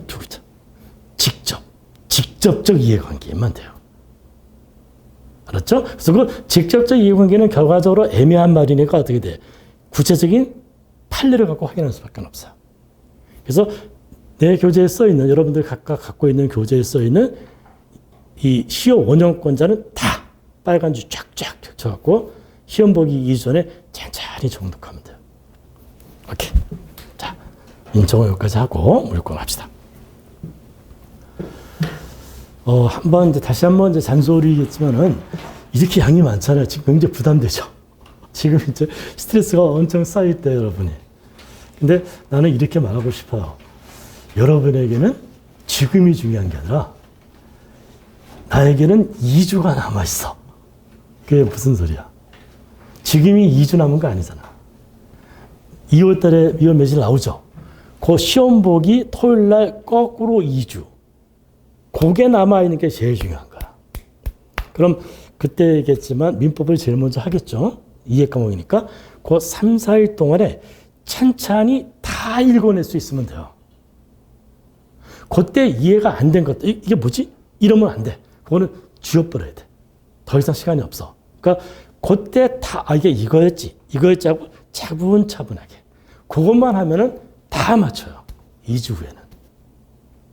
두 글자. 직접적 이해관계만 돼요. 알았죠? 그래서 그 직접적 이해관계는 결과적으로 애매한 말이니까 어떻게 돼? 구체적인 판례를 갖고 확인할 수밖에 없어요. 그래서 내 교재에 써 있는, 여러분들 각각 갖고 있는 교재에 써 있는 이 시효 원형권자는 다 빨간 줄 쫙쫙 펼쳐갖고 시험 보기 이전에 천천히 정독하면 돼요. 오케이. 자, 인정을 여기까지 하고 물권 합시다. 한번 다시 한번 잔소리겠지만은 이렇게 양이 많잖아요. 지금 굉장히 부담되죠. 지금 이제 스트레스가 엄청 쌓일 때 여러분이. 근데 나는 이렇게 말하고 싶어요. 여러분에게는 지금이 중요한 게 아니라 나에게는 2주가 남아있어. 그게 무슨 소리야? 지금이 2주 남은 거 아니잖아. 2월 달에 2월 며칠 나오죠. 그 시험 보기 토요일 날 거꾸로 2주. 그게 남아있는 게 제일 중요한 거야. 그럼 그때겠지만 민법을 제일 먼저 하겠죠. 이해 과목이니까. 그 3, 4일 동안에 찬찬히 다 읽어낼 수 있으면 돼요. 그때 이해가 안 된 것들, 이게 뭐지? 이러면 안 돼. 그거는 지워버려야 돼. 더 이상 시간이 없어. 그러니까 그때 다, 이게 이거였지 하고 차분차분하게. 그것만 하면은 다 맞춰요. 2주 후에는.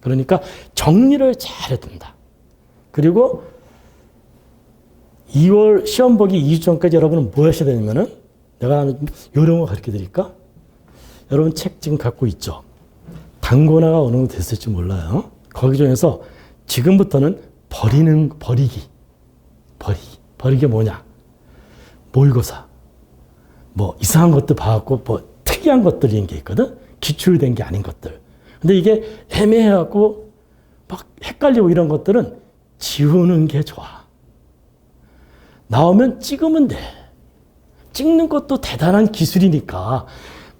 그러니까 정리를 잘 해야 된다. 그리고 2월 시험 보기 2주 전까지 여러분은 뭐 하셔야 되냐면은 내가 요령을 가르쳐 드릴까? 여러분 책 지금 갖고 있죠? 단권화가 어느 정도 됐을지 몰라요. 거기 중에서 지금부터는 버리기 뭐냐? 모의고사. 뭐 이상한 것도 봐갖고 뭐 특이한 것들인 게 있거든? 기출된 게 아닌 것들. 근데 이게 애매해갖고 막 헷갈리고 이런 것들은 지우는 게 좋아. 나오면 찍으면 돼. 찍는 것도 대단한 기술이니까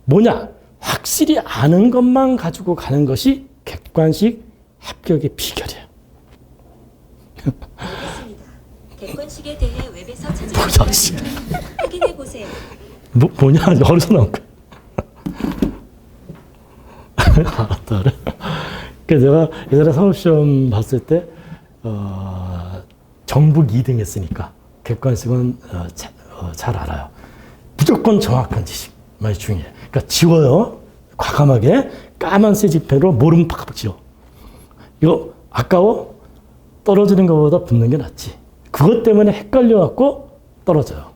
뭐냐? 확실히 아는 것만 가지고 가는 것이 객관식 합격의 비결이에요. 알겠습니다. 객관식에 대해 웹에서 찾아보시면 확인해 보세요. 뭐냐? 어디서 나온 거야? 알았다. 그래. 내가 예전에 사업시험 봤을 때 정북 2등 했으니까 객관식은 잘 알아요. 무조건 정확한 지식만이 중요해. 그러니까 지워요. 과감하게 까만 새집회로 모름 팍팍 지워. 이거 아까워? 떨어지는 것보다 붙는 게 낫지. 그것 때문에 헷갈려갖고 떨어져요.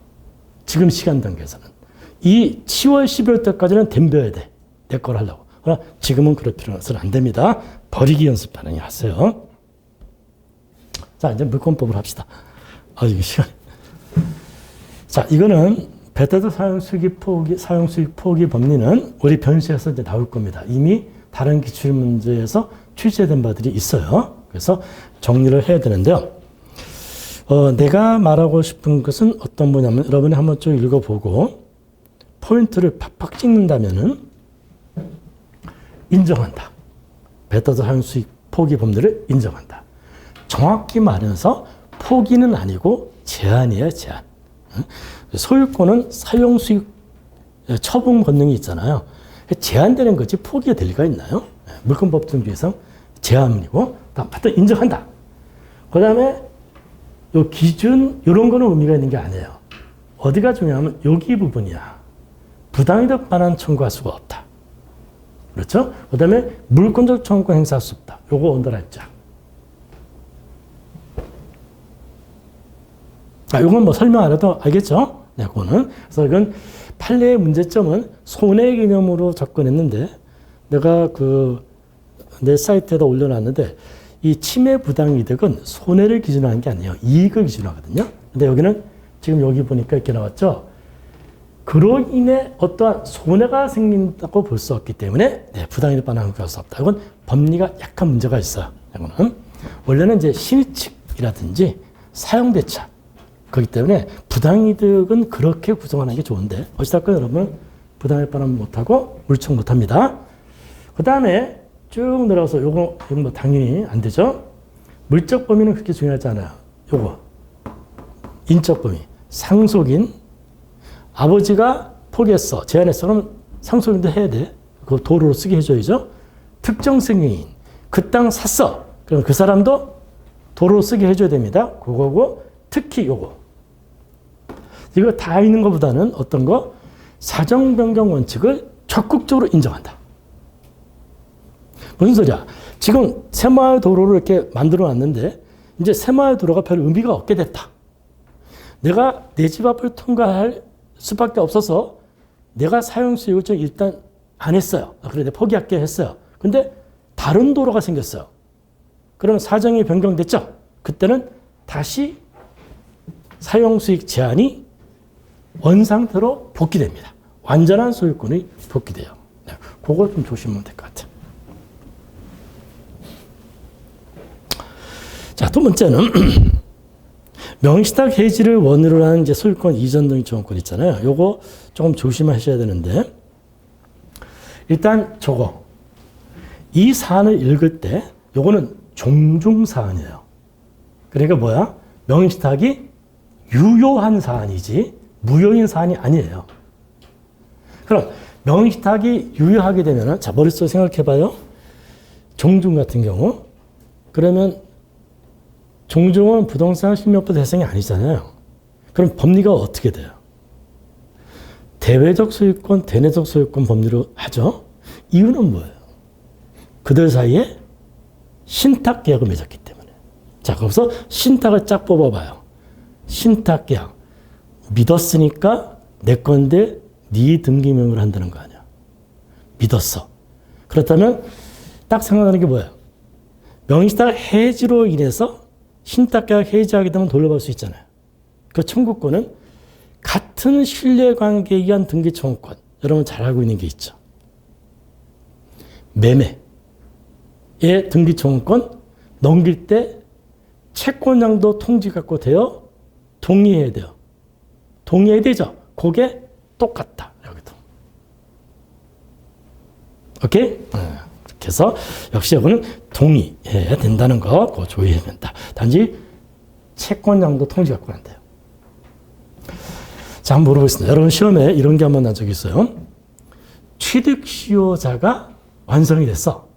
지금 시간 단계에서는. 이 10월, 11월 때까지는 덤벼야 돼. 내 걸 하려고. 그러나 지금은 그럴 필요는 안 됩니다. 버리기 연습하는 게 하세요. 자, 이제 물권법을 합시다. 이게 시간이. 자, 이거는 베타적 사용수익 포기 법리는 우리 변시에서 이제 나올 겁니다. 이미 다른 기출 문제에서 출제된 바들이 있어요. 그래서 정리를 해야 되는데요. 내가 말하고 싶은 것은 어떤 거냐면 여러분이 한번 쭉 읽어보고 포인트를 팍팍 찍는다면은 인정한다. 베타도 사용 수익 포기 범위를 인정한다. 정확히 말해서 포기는 아니고 제한이에요, 제한. 소유권은 사용 수익 처분 권능이 있잖아요. 제한되는 거지 포기가 될 리가 있나요? 물권법 중에서 제한이고 하여튼 인정한다. 그 다음에 요 기준 이런 거는 의미가 있는 게 아니에요. 어디가 중요하면 여기 부분이야. 부당이득 반환 청구할 수가 없다. 그렇죠? 그 다음에 물권적 청구권 행사할 수 없다. 요거 언더라인자. 요건 뭐 설명 안 해도 알겠죠? 네, 그거는. 그래서 이건 판례의 문제점은 손해 개념으로 접근했는데 내가 내 사이트에다 올려놨는데 이 침해 부당이득은 손해를 기준하는 게 아니에요. 이익을 기준하거든요. 근데 여기는 지금 여기 보니까 이렇게 나왔죠. 그로 인해 어떠한 손해가 생긴다고 볼 수 없기 때문에 부당이득 반환을 할 수 없다. 이건 법리가 약간 문제가 있어요. 이거는 원래는 이제 신의측이라든지 사용대차 그렇기 때문에 부당이득은 그렇게 구성하는 게 좋은데 어찌됐건 여러분 부당이득 반환 못하고 물청 못합니다. 그 다음에 쭉 내려가서 이건 뭐 당연히 안 되죠. 물적 범위는 그렇게 중요하지 않아요. 요거 인적 범위 상속인 아버지가 포기했어 제한했어 그러면 상속인도 해야 돼. 그거 도로로 쓰게 해줘야죠. 특정 승인 그 땅 샀어 그럼 그 사람도 도로로 쓰게 해줘야 됩니다. 그거고 특히 요거 이거 다 있는 것보다는 어떤 거 사정 변경 원칙을 적극적으로 인정한다. 무슨 소리야? 지금 새마을 도로를 이렇게 만들어 놨는데 이제 새마을 도로가 별 의미가 없게 됐다. 내가 내 집 앞을 통과할 수밖에 없어서 내가 사용수 요청 일단 안 했어요. 그래 내가 포기할게 했어요. 근데 다른 도로가 생겼어요. 그러면 사정이 변경됐죠? 그때는 다시 사용수익 제한이 원상태로 복귀됩니다. 완전한 소유권이 복귀돼요. 네, 그걸 좀 조심하면 될 것 같아요. 자, 두 번째는 명의신탁 해지를 원으로 하는 이제 소유권 이전 등의 조건권 있잖아요. 요거 조금 조심하셔야 되는데 일단 이 사안을 읽을 때 요거는 종중 사안이에요. 그러니까 뭐야? 명의신탁이 유효한 사안이지 무효인 사안이 아니에요. 그럼 명의신탁이 유효하게 되면은 자 머릿속에 생각해봐요. 종중 같은 경우 그러면 종중은 부동산 실명법 대상이 아니잖아요. 그럼 법리가 어떻게 돼요? 대외적 소유권, 대내적 소유권 법리로 하죠. 이유는 뭐예요? 그들 사이에 신탁 계약을 맺었기 때문에. 자, 거기서 신탁을 쫙 뽑아봐요. 신탁 계약. 믿었으니까 내 건데 네 등기명을 한다는 거 아니야. 믿었어. 그렇다면 딱 생각나는 게 뭐예요? 명의신탁 해지로 인해서 신탁계약 해지하게 되면 돌려받을 수 있잖아요. 그 청구권은 같은 신뢰관계에 의한 등기청구권. 여러분 잘 알고 있는 게 있죠. 매매의 등기청구권 넘길 때 채권량도 통지갖고 돼요. 동의해야 돼요. 동의해야 되죠. 그게 똑같다. 여기도. 오케이? 이렇게 해서 역시 이거는 동의해야 된다는 거 그거 조의해야 된다. 단지 채권량도 통지 갖고 안 돼요. 자, 한번 물어보겠습니다. 여러분 시험에 이런 게 한번 난 적이 있어요. 취득 시효자가 완성이 됐어.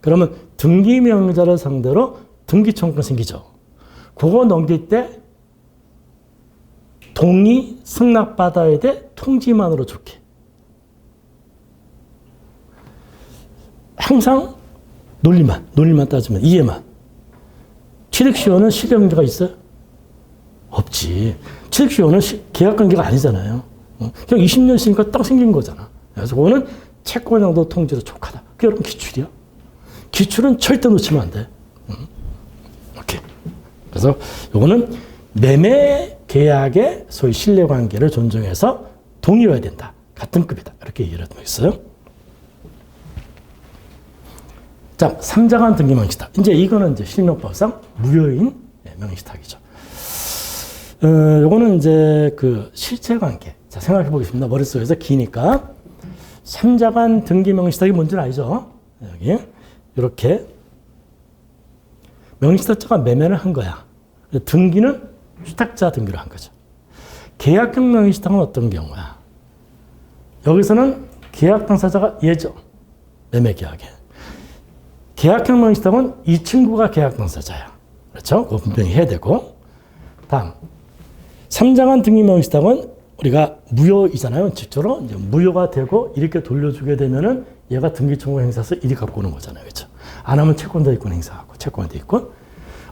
그러면 등기명의자를 상대로 등기청구가 생기죠. 그거 넘길 때 동의 승낙받아야 돼. 통지만으로 좋게. 항상 논리만 따지면 이해만. 취득시효는 실효관계가 있어요? 없지. 취득시효는 계약관계가 아니잖아요. 그냥 20년 있으니까 딱 생긴 거잖아. 그래서 그거는 채권량도 통지로 촉하다. 그게 여러분 기출이야. 기출은 절대 놓치면 안 돼. 오케이. 그래서 요거는 매매 계약의 소위 신뢰관계를 존중해서 동의해야 된다. 같은 급이다. 이렇게 얘기를 하고 있어요. 자, 삼자간 등기 명의신탁. 이제 이거는 이제 실명법상 무효인 명의신탁이죠. 요거는 이제 그 실체관계. 자, 생각해 보겠습니다. 머릿속에서 기니까. 삼자간 등기 명의신탁이 뭔지는 알죠? 여기. 이렇게. 명의신탁자가 매매를 한 거야. 등기는 수탁자 등기로 한 거죠. 계약형 명의신탁은 어떤 경우야? 여기서는 계약 당사자가 얘죠. 매매 계약에. 계약형 명의신탁은 이 친구가 계약 당사자야. 그렇죠? 그거 분명히 해야 되고. 다음. 삼자간 등기 명의신탁은 우리가 무효이잖아요. 실제로 이제 무효가 되고 이렇게 돌려주게 되면은 얘가 등기 청구 행사해서 이리 갖고 오는 거잖아요. 그렇죠? 안 하면 채권자 이권 행사하고 채권자 이권.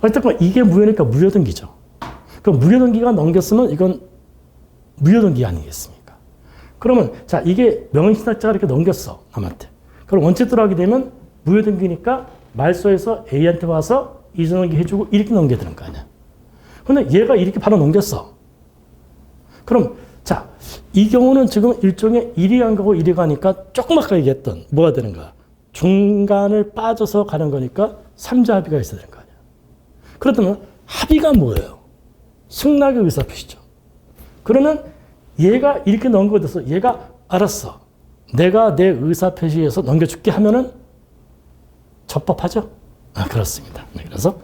어쨌든 이게 무효니까 무효 등기죠. 그럼 무효 등기가 넘겼으면 이건 무효 등기 아니겠습니까? 그러면 자, 이게 명의신탁자가 이렇게 넘겼어. 남한테. 그럼 원칙대로 하게 되면 무효 등기니까 말소에서 A한테 와서 이전 등기 해주고 이렇게 넘겨야 되는 거 아니야. 근데 얘가 이렇게 바로 넘겼어. 그럼 자, 이 경우는 지금 일종의 이리 간 거고 이리 가니까 조금 아까 얘기했던 뭐가 되는 거야? 중간을 빠져서 가는 거니까 삼자 합의가 있어야 되는 거 아니야. 그렇다면 합의가 뭐예요? 승낙의 의사표시죠. 그러면 얘가 이렇게 넘겨져서 얘가 알았어. 내가 내 의사표시에서 넘겨줄게 하면은 적법하죠? 아, 그렇습니다. 그래서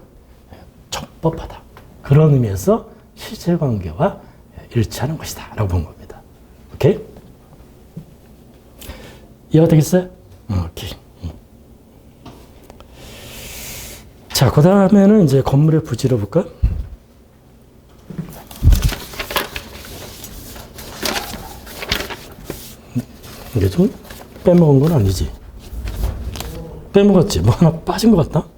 적법하다. 그런 의미에서 실체관계와 일치하는 것이다. 라고 본 겁니다. 오케이? 이해가 되겠어요? 오케이. 자, 그 다음에는 이제 건물의 부지로 볼까? 이게 좀 빼먹은 건 아니지? 빼먹었지? 뭐 하나 빠진 것 같다?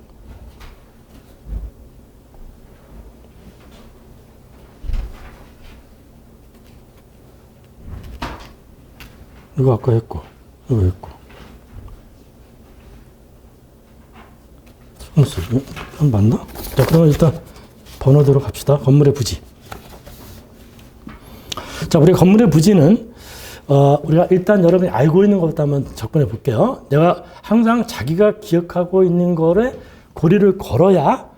이거 아까 했고, 이거 했고. 맞나? 자, 그러면 일단 번호대로 갑시다. 건물의 부지. 자, 우리 건물의 부지는 우리가 일단 여러분이 알고 있는 것부터 한번 접근해 볼게요. 내가 항상 자기가 기억하고 있는 거에 고리를 걸어야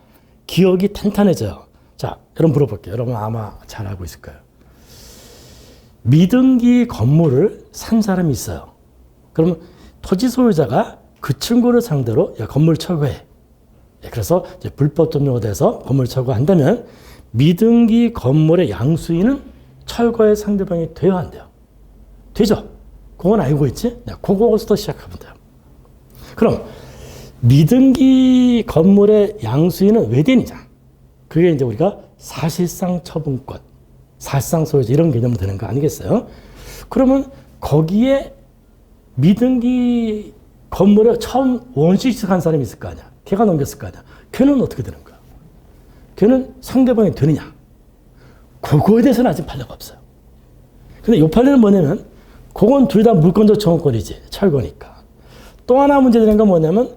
기억이 탄탄해져요. 자, 여러분 물어볼게요. 여러분 아마 잘 알고 있을 거예요. 미등기 건물을 산 사람이 있어요. 그러면 토지 소유자가 그 친구를 상대로 야, 건물 철거해. 그래서 이제 불법 점유가 돼서 건물 철거한다면 미등기 건물의 양수인은 철거의 상대방이 돼야 한대요. 되죠? 그건 알고 있지? 네, 그거부터 시작하면 돼요. 그럼 미등기 건물의 양수인은 왜 되느냐? 그게 이제 우리가 사실상 처분권, 사실상 소유자 이런 개념으로 되는 거 아니겠어요? 그러면 거기에 미등기 건물에 처음 원시직한 사람이 있을 거 아니야? 걔가 넘겼을 거 아니야? 걔는 어떻게 되는 거야? 걔는 상대방이 되느냐? 그거에 대해서는 아직 판례가 없어요. 근데 이 판례는 뭐냐면 그건 둘 다 물권적 청구권이지. 철거니까. 또 하나 문제되는 건 뭐냐면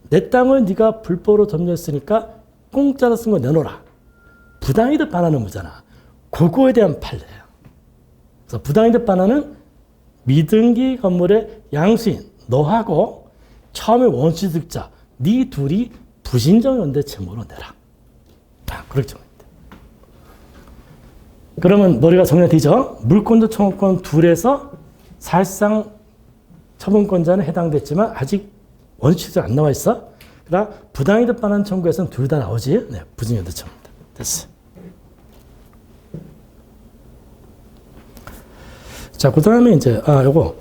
내 땅을 네가 불법으로 점유했으니까 공짜로 쓴 거 내놓으라. 부당이득 반환은 뭐잖아. 그거에 대한 판례예요. 그래서 부당이득 반환은 미등기 건물의 양수인 너하고 처음에 원시득자 네 둘이 부신적 연대채무로 내라. 그렇게 정해야 돼. 그러면 머리가 정리되죠? 물권적 청구권 둘에서 사실상 처분권자는 해당됐지만 아직 원시득자 안 나와 있어. 그러나 부당이득 반환 청구에서는 둘 다 나오지. 네, 부신적 연대채무입니다. 됐어. 자, 그 다음에 이제, 요거,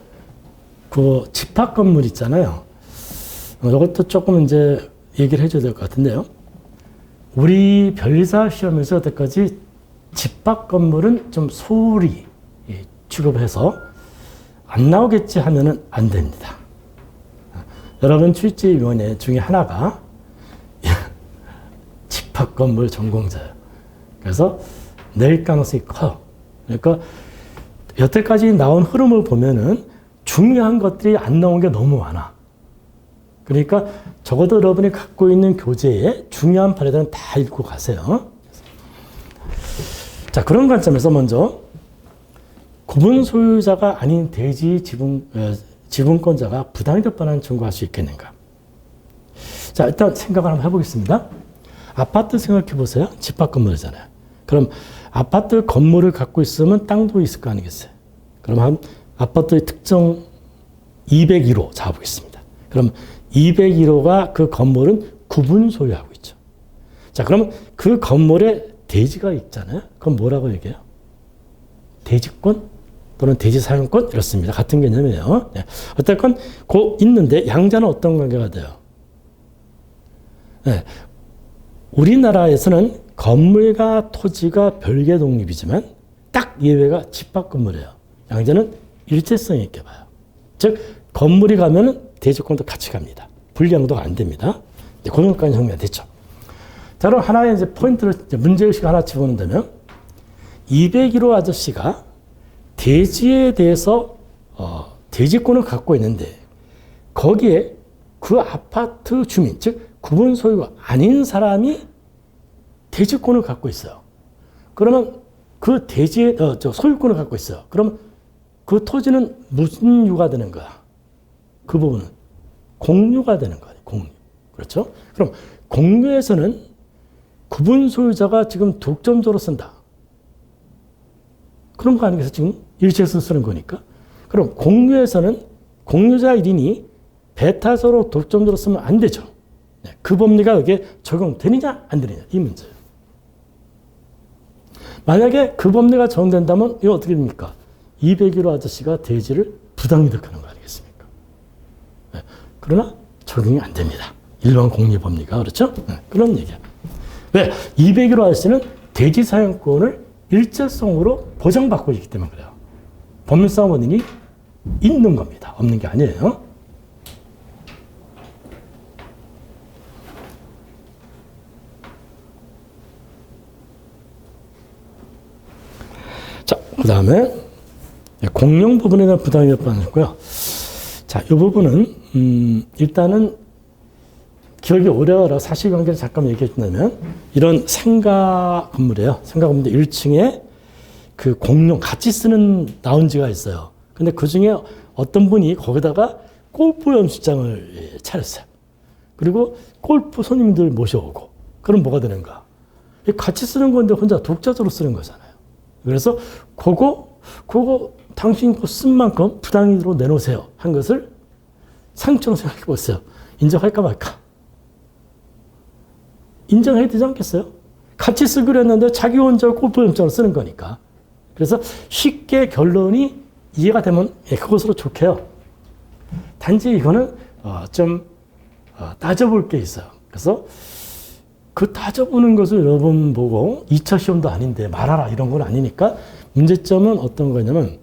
그 집합 건물 있잖아요. 이것도 조금 이제 얘기를 해줘야 될 것 같은데요. 우리 변리사 시험에서 여태까지 집합 건물은 좀 소홀히 취급해서 안 나오겠지 하면은 안 됩니다. 여러분 출제위원회 중에 하나가 집합 건물 전공자예요. 그래서 낼 가능성이 커요. 그러니까 여태까지 나온 흐름을 보면은 중요한 것들이 안 나온 게 너무 많아. 그러니까 적어도 여러분이 갖고 있는 교재에 중요한 판례들은 다 읽고 가세요. 자, 그런 관점에서 먼저 구분 소유자가 아닌 대지 지분권자가 부당이득 반환 청구할 수 있겠는가? 자, 일단 생각을 한번 해보겠습니다. 아파트 생각해 보세요. 집합 건물이잖아요. 그럼 아파트 건물을 갖고 있으면 땅도 있을 거 아니겠어요? 그럼 한 아파트의 특정 201호 잡아보겠습니다. 그럼 201호가 그 건물은 구분 소유하고 있죠. 자, 그럼 그 건물에 대지가 있잖아요. 그럼 뭐라고 얘기해요? 대지권 또는 대지 사용권 이렇습니다. 같은 개념이에요. 네. 어쨌건 그 있는데 양자는 어떤 관계가 돼요? 네. 우리나라에서는 건물과 토지가 별개 독립이지만 딱 예외가 집합 건물이에요. 양자는 일체성 있게 봐요. 즉 건물이 가면은 대지권도 같이 갑니다. 분리양도가 안 됩니다. 그 정도까지 정리가 됐죠. 자, 그럼 하나의 이제 포인트를 문제의식 하나 집어넣는다면 201호 아저씨가 대지에 대해서 대지권을 갖고 있는데 거기에 그 아파트 주민, 즉 구분 소유가 아닌 사람이 대지권을 갖고 있어요. 그러면 그 대지의 소유권을 갖고 있어요. 그럼 그 토지는 무슨 유가 되는 거야? 그 부분은 공유가 되는 거예요. 공유. 그렇죠? 그럼 공유에서는 구분 소유자가 지금 독점적으로 쓴다. 그런 거 아니겠어요? 지금 일체에서 쓰는 거니까. 그럼 공유에서는 공유자 1인이 배타적으로 독점적으로 쓰면 안 되죠. 네, 그 법리가 여기에 적용되느냐 안 되느냐 이 문제예요. 만약에 그 법리가 적용된다면 이거 어떻게 됩니까? 201호 아저씨가 대지를 부당이득하는 거 아니겠습니까? 네, 그러나 적용이 안 됩니다. 일반 공유 법리가 그렇죠? 네, 그런 얘기야. 왜? 201호 아저씨는 대지 사용권을 일체성으로 보장받고 있기 때문에 그래요. 법률상 원인이 있는 겁니다. 없는 게 아니에요. 자, 그 다음에 공용 부분에 대한 부당이 몇 번 하고요. 자, 이 부분은 일단은 기억이 오래가라 사실관계를 잠깐 얘기해 준다면 이런 생가 건물이에요. 생가 건물인데 1층에 그 공용 같이 쓰는 라운지가 있어요. 근데 그 중에 어떤 분이 거기다가 골프 연습장을 차렸어요. 그리고 골프 손님들 모셔오고 그럼 뭐가 되는가? 같이 쓰는 건데 혼자 독자적으로 쓰는 거잖아요. 그래서 그거 당신 거 쓴 만큼 부당이득으로 내놓으세요 한 것을 상처로 생각해 보세요. 인정할까 말까? 인정해야 되지 않겠어요? 같이 쓰기로 했는데 자기 혼자 골프 연습장을 쓰는 거니까. 그래서 쉽게 결론이 이해가 되면 그것으로 좋게요. 단지 이거는 좀 따져볼 게 있어요. 그래서 그 따져보는 것을 여러 번 보고 2차 시험도 아닌데 말하라 이런 건 아니니까 문제점은 어떤 거냐면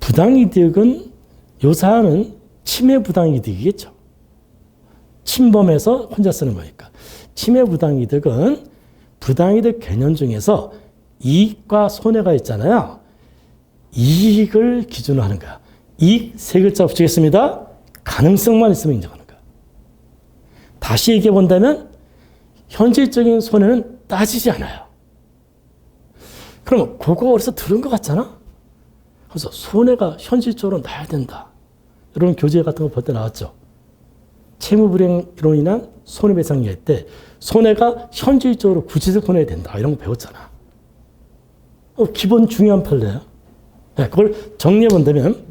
부당이득은 요 사안은 침해 부당이득이겠죠. 침범해서 혼자 쓰는 거니까. 침해 부당이득은 부당이득 개념 중에서 이익과 손해가 있잖아요. 이익을 기준으로 하는 거야. 이익 세 글자 붙이겠습니다. 가능성만 있으면 인정하는 거야. 다시 얘기해 본다면 현실적인 손해는 따지지 않아요. 그러면 그거 어디서 들은 것 같잖아? 그래서 손해가 현실적으로 나야 된다. 이런 교재 같은 거 볼 때 나왔죠. 채무불이행으로 인한 손해배상 이야기 때 손해가 현실적으로 구체적 손해야 된다. 이런 거 배웠잖아. 기본 중요한 판례야. 네, 그걸 정리해 본다면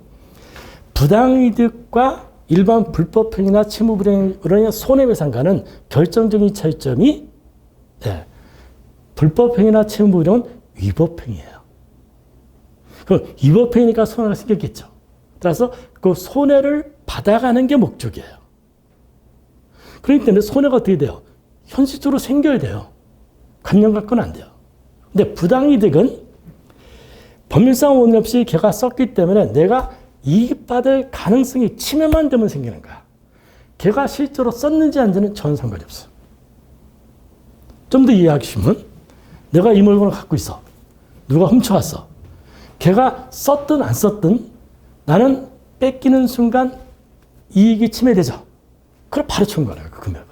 부당이득과 일반 불법행위나 채무불이행으로 인한 손해배상과는 결정적인 차이점이 불법행위나 채무불이행은 위법행위예요. 그럼 위법행위니까 손해가 생겼겠죠. 따라서 그 손해를 받아가는 게 목적이에요. 그렇기 때문에 손해가 어떻게 돼요? 현실적으로 생겨야 돼요. 관념 갖고는 안 돼요. 근데 부당이득은 법률상 원인 없이 걔가 썼기 때문에 내가 이익받을 가능성이 침해만 되면 생기는 거야. 걔가 실제로 썼는지 안지는 전혀 상관이 없어. 좀 더 이해하기 쉬우면 내가 이 물건을 갖고 있어. 누가 훔쳐왔어. 걔가 썼든 안 썼든 나는 뺏기는 순간 이익이 침해되죠. 그걸 바로 청구하는 거예요. 그 금액을.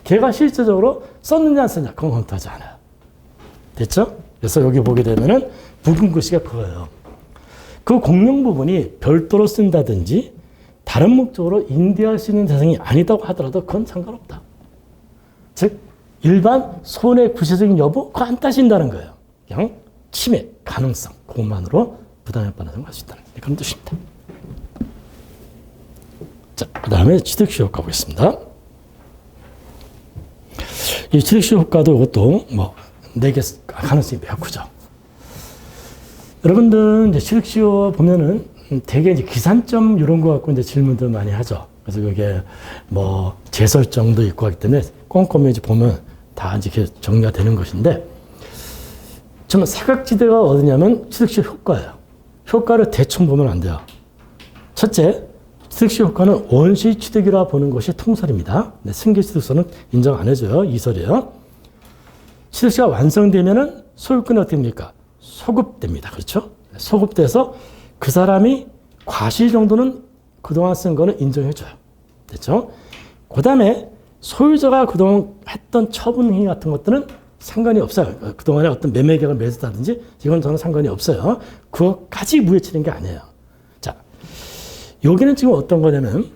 걔가 실제적으로 썼느냐 안 썼느냐 그건 검토하지 않아요. 됐죠? 그래서 여기 보게 되면은 붉은 글씨가 그거예요. 그 공용 부분이 별도로 쓴다든지 다른 목적으로 인디할 수 있는 대상이 아니다고 하더라도 그건 상관없다. 즉 일반 손해 구체적인 여부 그거 안 따진다는 거예요. 그냥 침해 가능성 그것만으로 부당해반환을 할 수 있다는 그런 뜻입니다. 자, 그 다음에 취득시 효과 보겠습니다. 이 취득시 효과도 이것도 뭐 4개 가능성이 매우 크죠. 여러분들 이제 취득시 보면은 되게 이제 기산점 이런 거 갖고 이제 질문들 많이 하죠. 그래서 그게 뭐 재설정도 있고 하기 때문에 꼼꼼히 이제 보면 다 이렇게 정리가 되는 것인데, 정말 사각지대가 어디냐면 취득시 효과예요. 효과를 대충 보면 안 돼요. 첫째, 취득시 효과는 원시 취득이라 보는 것이 통설입니다. 네, 승계 취득서는 인정 안 해줘요. 이설이에요. 취득시가 완성되면은 소유권이 어떻게 됩니까? 소급됩니다. 그렇죠? 소급돼서 그 사람이 과실 정도는 그동안 쓴 거는 인정해줘요. 됐죠? 그 다음에 소유자가 그동안 했던 처분 행위 같은 것들은 상관이 없어요. 그동안에 어떤 매매 계약을 맺었다든지 이건 저는 상관이 없어요. 그것까지 무효치는 게 아니에요. 자, 여기는 지금 어떤 거냐면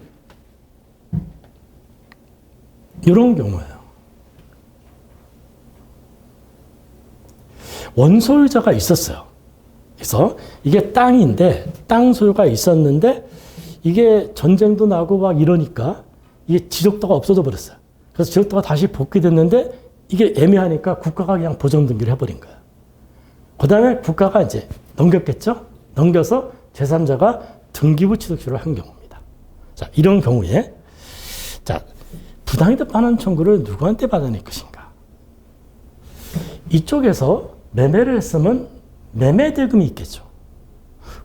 이런 경우예요. 원소유자가 있었어요. 그래서 이게 땅인데 땅 소유가 있었는데 이게 전쟁도 나고 막 이러니까 이게 지적도가 없어져 버렸어요. 그래서 지적도가 다시 복귀됐는데 이게 애매하니까 국가가 그냥 보정 등기를 해버린 거예요. 그 다음에 국가가 이제 넘겼겠죠? 넘겨서 제3자가 등기부 취득시를 한 경우입니다. 자, 이런 경우에 자, 부당이득 반환 청구를 누구한테 받아낼 것인가? 이쪽에서 매매를 했으면 매매 대금이 있겠죠.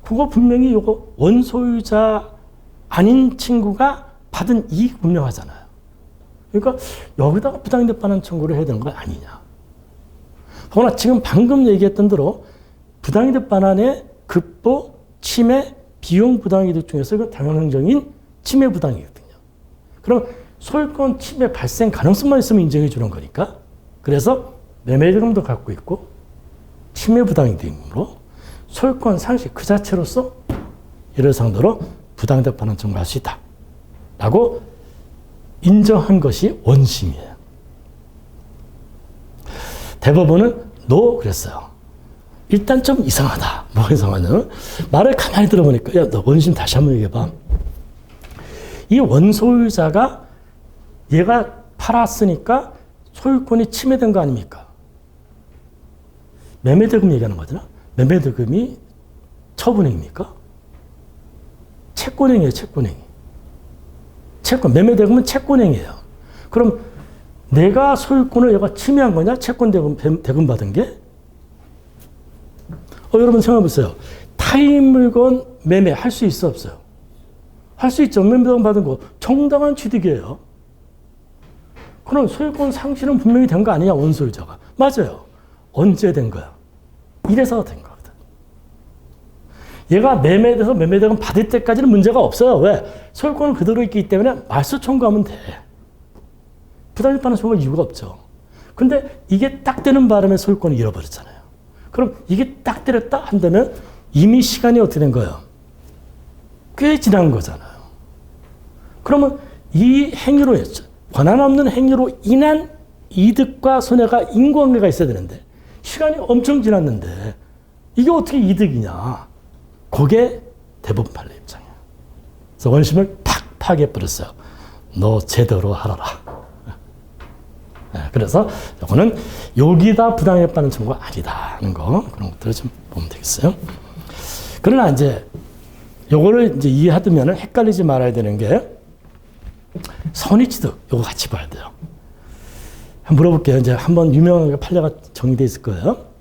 그거 분명히 요거 원소유자 아닌 친구가 받은 이익 분명하잖아요. 그러니까 여기다가 부당이득 반환 청구를 해야 되는 거 아니냐. 그러나 지금 방금 얘기했던 대로 부당이득 반환의 급보, 침해, 비용 부당이득 중에서 이건 당연행정인 침해 부당이득이거든요. 그럼 소유권 침해 발생 가능성만 있으면 인정해 주는 거니까. 그래서 매매 대금도 갖고 있고 침해 부당이득으로 소유권 상실 그 자체로서 이를 상대로 부당이득 반환 청구할 수 있다. 라고 인정한 것이 원심이에요. 대법원은 노 그랬어요. 일단 좀 이상하다. 뭐가 이상하냐면 말을 가만히 들어보니까 야, 너 원심 다시 한번 얘기해봐. 이 원소유자가 얘가 팔았으니까 소유권이 침해된 거 아닙니까? 매매대금 얘기하는 거잖아. 매매대금이 처분행위입니까? 채권행위예요. 채권행위. 채권, 매매대금은 채권행위예요. 그럼 내가 소유권을 얘가 침해한 거냐? 채권 대금 받은 게? 여러분 생각해보세요. 타인 물건 매매 할 수 있어 없어요? 할 수 있죠. 매매대금 받은 거 정당한 취득이에요. 그럼 소유권 상실은 분명히 된 거 아니냐? 원소유자가. 맞아요. 언제 된 거야? 이래서 된 거거든. 얘가 매매돼서 매매대금 받을 때까지는 문제가 없어요. 왜? 소유권은 그대로 있기 때문에 말소 청구하면 돼. 부당이득 반환 청구할 이유가 없죠. 근데 이게 딱 되는 바람에 소유권을 잃어버렸잖아요. 그럼 이게 딱 때렸다 한다면 이미 시간이 어떻게 된 거예요? 꽤 지난 거잖아요. 그러면 이 행위로 했죠. 권한 없는 행위로 인한 이득과 손해가 인과관계가 있어야 되는데 시간이 엄청 지났는데 이게 어떻게 이득이냐. 그게 대법원 판례 입장이에요. 그래서 원심을 팍 파괴해버렸어요. 너 제대로 하라라. 그래서 이거는 여기다 부당이득 반환 청구가 아니다는 거 그런 것들을 좀 보면 되겠어요. 그러나 이제 요거를 이제 이해하면 헷갈리지 말아야 되는 게 선의취득 요거 같이 봐야 돼요. 한번 물어볼게요. 이제 한번 유명하게 판례가 정리되어 있을 거예요.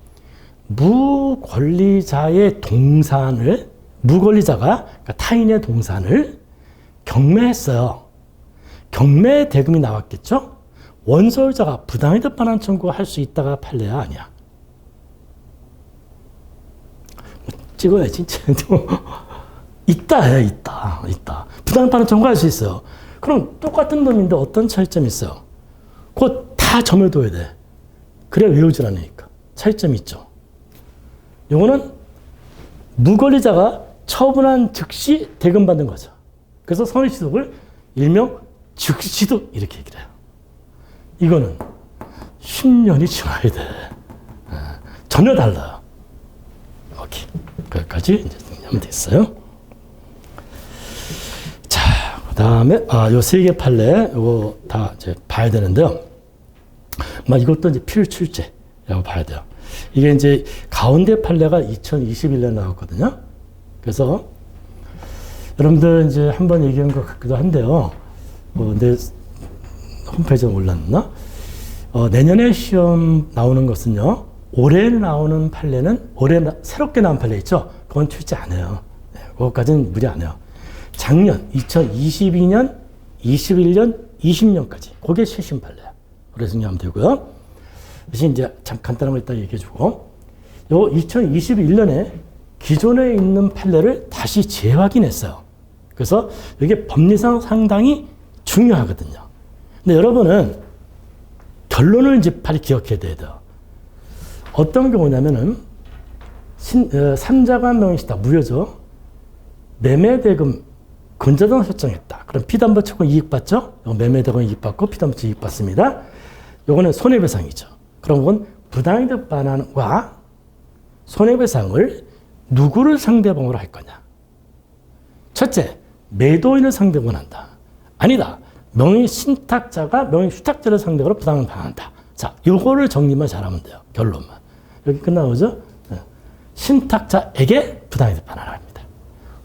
무권리자의 동산을 무권리자가 그러니까 타인의 동산을 경매했어요. 경매 대금이 나왔겠죠? 원소유자가 부당이득 반환 청구할 수 있다가 판례야 아니야? 찍어야지. 있다. 부당이득 반환 청구할 수 있어요. 그럼 똑같은 놈인데 어떤 차이점이 있어요? 그거 다 점여둬야 돼. 그래 외우질 않으니까. 차이점이 있죠. 요거는 무권리자가 처분한 즉시 대금 받는 거죠. 그래서 선의시독을 일명 즉시독 이렇게 얘기를 해요. 이거는 10년이 지나야 돼. 전혀 달라요. 오케이. 거기까지 이제 정리하면 됐어요. 자, 그 다음에, 요 세 개 판례, 요거 다 이제 봐야 되는데요. 이것도 이제 필출제라고 봐야 돼요. 이게 이제 가운데 판례가 2021년 나왔거든요. 그래서 여러분들 이제 한번 얘기한 것 같기도 한데요. 내 홈페이지에 올랐나? 내년에 시험 나오는 것은요. 올해 나오는 판례는 올해 새롭게 나온 판례 있죠? 그건 출제 안 해요. 네, 그것까지는 무리 안 해요. 작년 2022년, 21년, 20년까지 그게 최신 판례야. 그래서 정리하면 되고요. 대신 이제 참 간단한 거 이따 얘기해주고 요 2021년에 기존에 있는 판례를 다시 재확인했어요. 그래서 이게 법리상 상당히 중요하거든요. 근데 여러분은 결론을 이제 빨리 기억해야 돼요. 어떤 경우냐면은 삼자간 명의시탁 무효죠. 매매대금 근저당 설정했다. 그럼 피담보 채권 이익 받죠? 매매대금 이익 받고 피담보 채권 이익 받습니다. 요거는 손해배상이죠. 그럼 그건 부당이득 반환과 손해배상을 누구를 상대방으로 할 거냐? 첫째, 매도인을 상대방으로 한다. 아니다. 명의신탁자가 명의수탁자를 상대로 부당을 반환한다. 자, 요거를 정리만 잘하면 돼요. 결론만. 여기 끝나오죠? 신탁자에게 부당이득 반환을 합니다.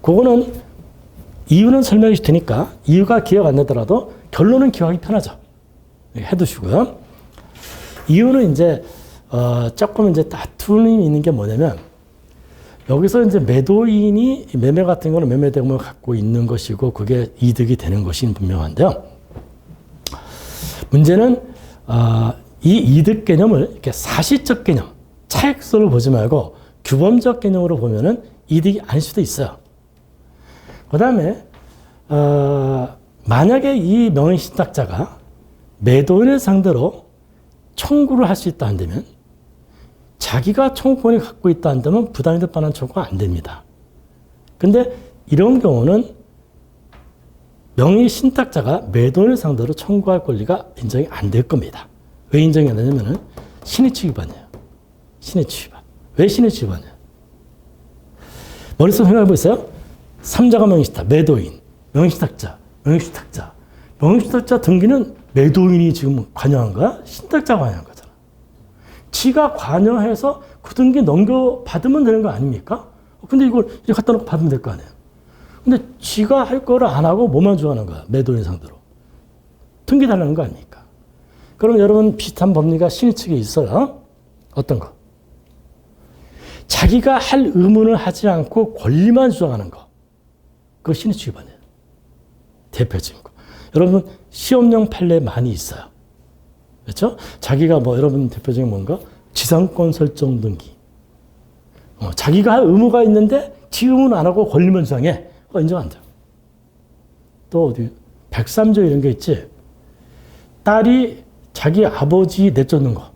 그거는 이유는 설명해 줄 테니까 이유가 기억 안 나더라도 결론은 기억하기 편하죠. 해두시고요. 이유는 이제 조금 이제 다툼이 있는 게 뭐냐면 여기서 이제 매도인이 매매 같은 거는 매매대금을 갖고 있는 것이고 그게 이득이 되는 것이 분명한데요. 문제는 이 이득 개념을 이렇게 사실적 개념, 차익선을 보지 말고 규범적 개념으로 보면은 이득이 아닐 수도 있어요. 그 다음에 만약에 이 명의신탁자가 매도인을 상대로 청구를 할 수 있다 한다면 자기가 청구권을 갖고 있다 한다면 부당이득 반환 청구가 안 됩니다. 근데 이런 경우는 명의신탁자가 매도인을 상대로 청구할 권리가 인정이 안 될 겁니다. 왜 인정이 안 되냐면은 신의취 위반이에요. 신의취 위반. 왜 신의취 위반이에요? 머릿속에 생각해 보세요. 삼자가 명의신탁, 매도인, 명의신탁자, 명의수탁자. 명의수탁자 등기는 매도인이 지금 관여한 거야? 신탁자가 관여한 거잖아. 지가 관여해서 그 등기 넘겨받으면 되는 거 아닙니까? 근데 이걸 이렇게 갖다 놓고 받으면 될 거 아니에요. 근데 지가 할 거를 안 하고 뭐만 좋아하는 거야? 매도인 상대로. 등기 달라는 거 아닙니까? 그럼 여러분 비슷한 법리가 신의 측에 있어요. 어떤 거? 자기가 할 의무는 하지 않고 권리만 주장하는 거. 그거 신의 측 위반이에요. 대표적인 거. 여러분 시험용 판례 많이 있어요. 그렇죠? 자기가 여러분 대표적인 뭔가 지상권 설정 등기. 자기가 할 의무가 있는데 지 의무는 안 하고 권리만 주장해. 그거 인정 안 돼요. 또 어디 103조 이런 게 있지. 딸이 자기 아버지 내쫓는 거.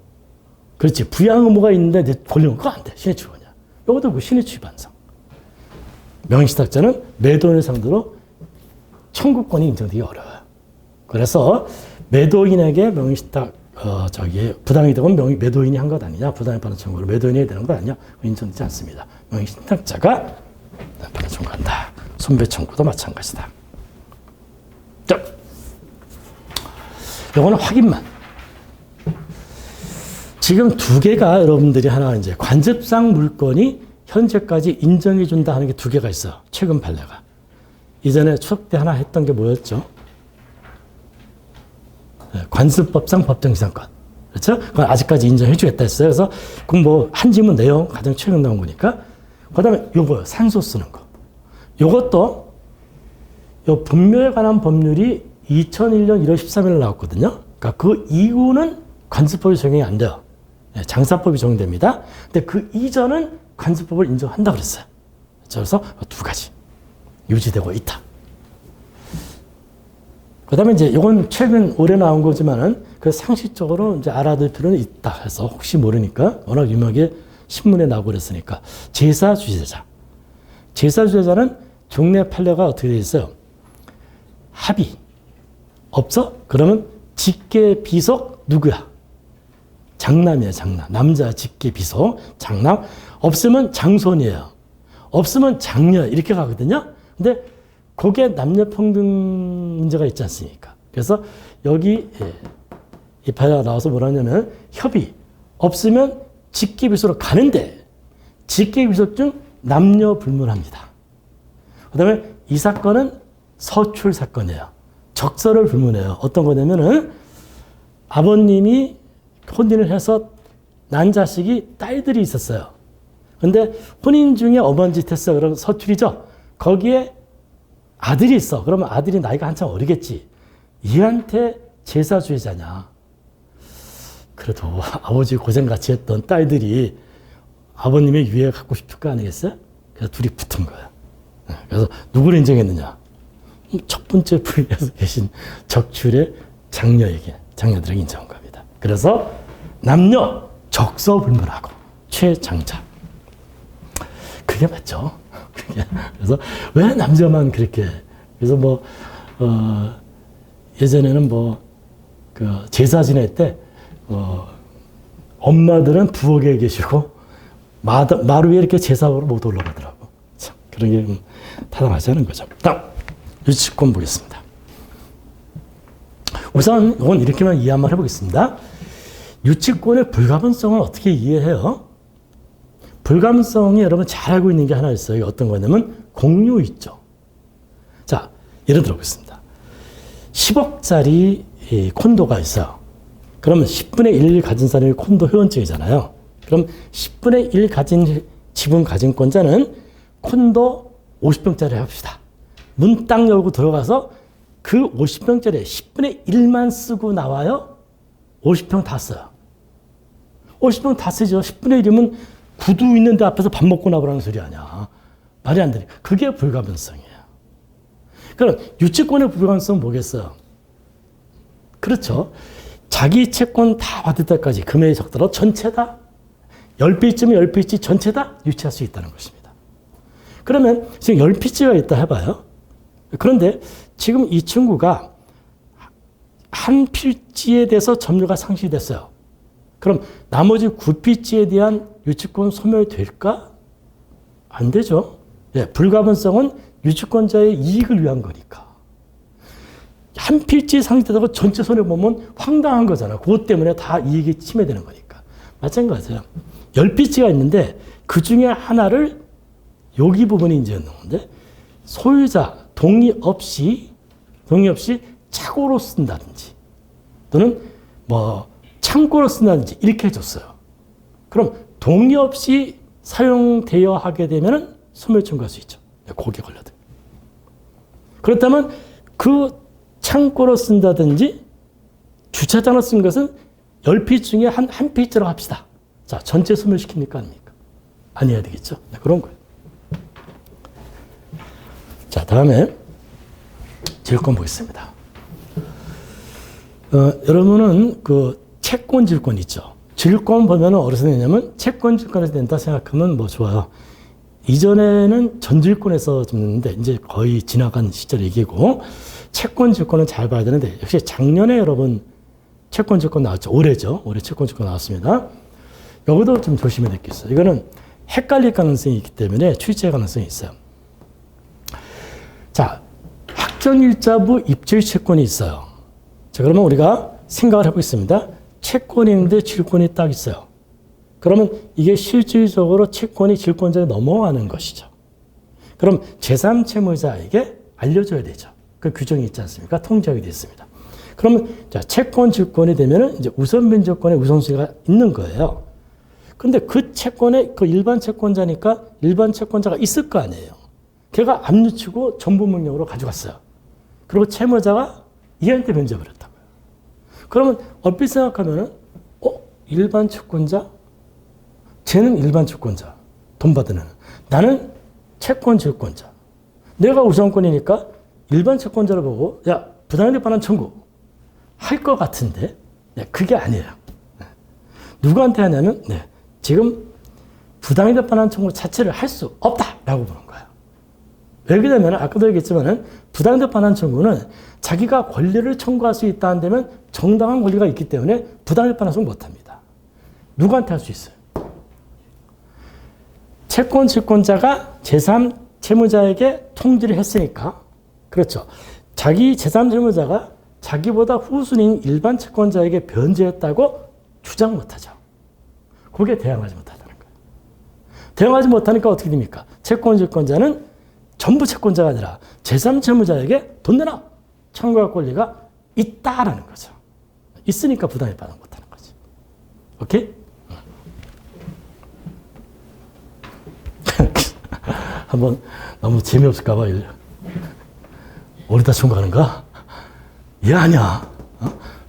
그렇지. 부양 의무가 있는데 권리는 그거 안 돼. 신의 취반이야. 이것도 그 신의 취반상. 명의신탁자는 매도인을 상대로 청구권이 인정되기 어려워요. 그래서 매도인에게 명의신탁 부당이득은 매도인이 한 것 아니냐, 부당이득 반환 청구를 매도인이 해야 되는 것 아니냐, 인정되지 않습니다. 명의신탁자가 반환 청구한다. 손배 청구도 마찬가지다. 자, 이거는 확인만. 지금 두 개가 여러분들이 하나 이제 관습상 물건이 현재까지 인정해준다 하는 게 두 개가 있어요. 최근 판례가. 이전에 추석 때 하나 했던 게 뭐였죠? 관습법상 법정지상권. 그렇죠? 그건 아직까지 인정해주겠다 했어요. 그래서 그럼 한 지문 내용 가장 최근 나온 거니까. 그 다음에 요거요. 산소 쓰는 거. 요것도 요 분묘에 관한 법률이 2001년 1월 13일 나왔거든요. 그러니까 그 이후는 관습법이 적용이 안 돼요. 장사법이 적용됩니다. 근데 그 이전은 관습법을 인정한다 그랬어요. 그래서 두 가지 유지되고 있다. 그 다음에 이제 이건 최근 올해 나온 거지만은 그 상식적으로 이제 알아둘 필요는 있다 해서 혹시 모르니까 워낙 유명하게 신문에 나오고 그랬으니까 제사주재자. 제사주재자는 종래 판례가 어떻게 되어 있어요? 합의. 없어? 그러면 직계 비속 누구야? 장남이에요, 장남. 남자 직계 비속, 장남. 없으면 장손이에요. 없으면 장녀. 이렇게 가거든요. 근데 그게 남녀평등 문제가 있지 않습니까? 그래서 여기 이파가 나와서 뭐라 하냐면 협의. 없으면 직계 비속으로 가는데 직계 비속 중 남녀 불문합니다. 그 다음에 이 사건은 서출 사건이에요. 적서를 불문해요. 어떤 거냐면은 아버님이 혼인을 해서 난 자식이 딸들이 있었어요. 근데 혼인 중에 어머니 짓 했어. 그러면 서출이죠. 거기에 아들이 있어. 그러면 아들이 나이가 한참 어리겠지. 얘한테 제사 주의자냐. 그래도 아버지 고생같이 했던 딸들이 아버님의 유해 갖고 싶을 거 아니겠어요? 그래서 둘이 붙은 거야. 그래서 누구를 인정했느냐? 첫 번째 부인에서 계신 적출의 장녀들에게 인정한 겁니다. 그래서 남녀 적서불문하고 최장자. 그게 맞죠. 그래서 왜 남자만 그렇게? 그래서 예전에는 그 제사 지낼 때 엄마들은 부엌에 계시고 마루 위에 이렇게 제사로 못 올라가더라고. 참 그런 게 타당하지 않은 거죠. 다음 유치권 보겠습니다. 우선 이건 이렇게만 이해 한번 해보겠습니다. 유치권의 불가분성을 어떻게 이해해요? 불가분성이 여러분 잘 알고 있는 게 하나 있어요. 어떤 거냐면 공유 있죠. 자, 예를 들어보겠습니다. 10억짜리 콘도가 있어요. 그러면 10분의 1 가진 사람이 콘도 회원증이잖아요. 그럼 10분의 1 가진 지분 가진권자는 콘도 50평짜리 합시다. 문 딱 열고 들어가서 그 50평짜리 10분의 1만 쓰고 나와요? 50평 다 써요. 50평 다 쓰죠. 10분의 1이면 구두 있는데 앞에서 밥 먹고 나보라는 소리 아니야. 말이 안 돼. 그게 불가변성이에요. 그럼 유치권의 불가변성은 뭐겠어요? 그렇죠. 자기 채권 다 받을 때까지 금액이 적더라도 전체 다 10필지면 10필지 전체 다 유치할 수 있다는 것입니다. 그러면 지금 10필지가 있다 해봐요. 그런데 지금 이 친구가 한 필지에 대해서 점유가 상실됐어요. 그럼 나머지 9필지에 대한 유치권 소멸될까? 안 되죠. 예, 불가분성은 유치권자의 이익을 위한 거니까. 한 필지 상실되다고 전체 손해보면 황당한 거잖아. 그것 때문에 다 이익이 침해되는 거니까. 마찬가지예요. 10필지가 있는데 그 중에 하나를 여기 부분이 이제 있는 건데 소유자 동의 없이 착오로 쓴다든지 또는 창고로 쓴다든지 이렇게 해줬어요. 그럼 동의 없이 사용되어 하게 되면 소멸 청구할 수 있죠. 거기에 걸려도. 그렇다면 그 창고로 쓴다든지 주차장으로 쓴 것은 10필 중에 한 필지라고 합시다. 자, 전체 소멸시킵니까? 아닙니까? 아니어야 되겠죠. 네, 그런 거예요. 자, 다음에 질권 보겠습니다. 여러분은 그 채권, 질권 있죠. 질권 보면 어디서 내냐면 채권, 질권에서 낸다 생각하면 좋아요. 이전에는 전질권에서 좀 냈는데 이제 거의 지나간 시절 얘기고 채권, 질권은 잘 봐야 되는데 역시 작년에 여러분 채권, 질권 나왔죠. 올해죠. 올해 채권, 질권 나왔습니다. 여기도 좀 조심해야 될 게 있어요. 이거는 헷갈릴 가능성이 있기 때문에 출제 가능성이 있어요. 자, 확정일자부 입주일 채권이 있어요. 자, 그러면 우리가 생각을 해보겠습니다. 채권이 있는데 질권이 딱 있어요. 그러면 이게 실질적으로 채권이 질권자에 넘어가는 것이죠. 그럼 제3채무자에게 알려줘야 되죠. 그 규정이 있지 않습니까? 통지하게 되어 있습니다. 그러면 자, 채권, 질권이 되면은 이제 우선변제권의 우선순위가 있는 거예요. 근데 그 채권에 그 일반 채권자니까 일반 채권자가 있을 거 아니에요. 걔가 안 늦추고 정부 명령으로 가져갔어요. 그리고 채무자가 얘한테 변제해버렸다고요. 그러면 얼핏 생각하면은 일반 채권자? 쟤는 일반 채권자. 돈 받는 애는. 나는 채권 질권자. 내가 우선권이니까 일반 채권자를 보고 야, 부당이득 반환 청구 할 것 같은데 그게 아니에요. 누구한테 하냐면 지금 부당이득 반환 청구 자체를 할 수 없다라고 보는 거예요. 왜 그러냐면 아까도 얘기했지만은 부당이득 반환 청구는 자기가 권리를 청구할 수 있다 한다면 정당한 권리가 있기 때문에 부당이득 반환 청구 못합니다. 누구한테 할 수 있어요? 채권자가 제3 채무자에게 통지를 했으니까 그렇죠. 자기 제3 채무자가 자기보다 후순위인 일반 채권자에게 변제했다고 주장 못하죠. 그게 대항하지 못하다는 거예요. 대항하지 못하니까 어떻게 됩니까? 채권자는 전부 채권자가 아니라 제3 채무자에게 돈 내놔! 청구할 권리가 있다라는 거죠. 있으니까 부당이득 반환 못하는 거지. 오케이? 한번 너무 재미없을까 봐 어디다 청구하는가? 얘 아니야.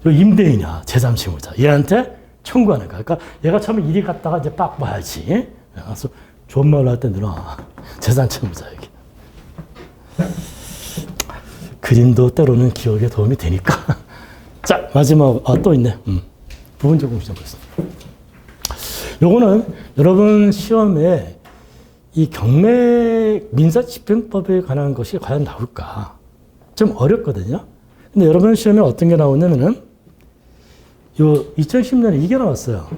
저 임대인이야. 제3 채무자. 얘한테 청구하는 거야. 그러니까 얘가 처음에 이리 갔다가 이제 빡 봐야지. 그래서 좋은 말로 할 때 누나 제3 채무자에게. 그림도 때로는 기억에 도움이 되니까. 자, 마지막, 또 있네. 부분적 공시적 있습니다. 요거는 여러분 시험에 이 경매 민사집행법에 관한 것이 과연 나올까? 좀 어렵거든요. 근데 여러분 시험에 어떤 게 나오냐면은 요 2010년에 이게 나왔어요.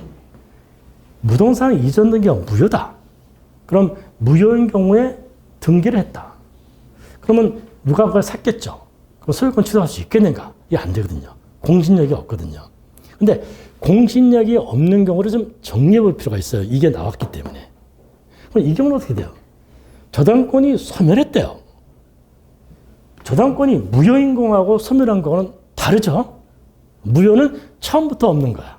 무동산 이전 등기가 무효다. 그럼 무효인 경우에 등기를 했다. 그러면 누가 그걸 샀겠죠. 그럼 소유권 취소할 수 있겠는가? 이게 안 되거든요. 공신력이 없거든요. 근데 공신력이 없는 경우를 좀 정리해 볼 필요가 있어요. 이게 나왔기 때문에. 그럼 이 경우는 어떻게 돼요? 저당권이 소멸했대요. 저당권이 무효인공하고 소멸한 거는 다르죠. 무효는 처음부터 없는 거야.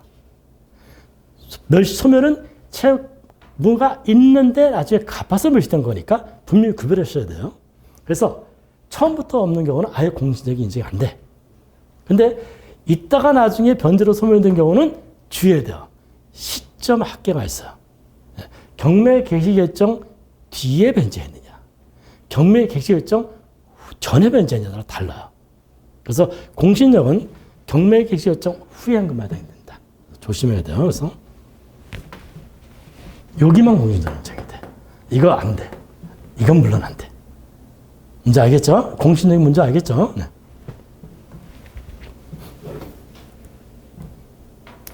소멸은 채무가 있는데 나중에 갚아서 멸시된 거니까 분명히 구별하셔야 돼요. 그래서 처음부터 없는 경우는 아예 공신력이 인정이 안 돼. 근데 이따가 나중에 변제로 소멸된 경우는 주의해야 돼요. 시점 합계가 있어요. 경매 개시 결정 뒤에 변제했느냐, 경매 개시 결정 전에 변제했느냐가 달라요. 그래서 공신력은 경매 개시 결정 후에 한 것만 해당이 된다. 조심해야 돼요. 그래서 여기만 공신력 인정이 돼. 이거 안 돼. 이건 물론 안 돼. 문제 알겠죠? 공신력이 문제 알겠죠? 네.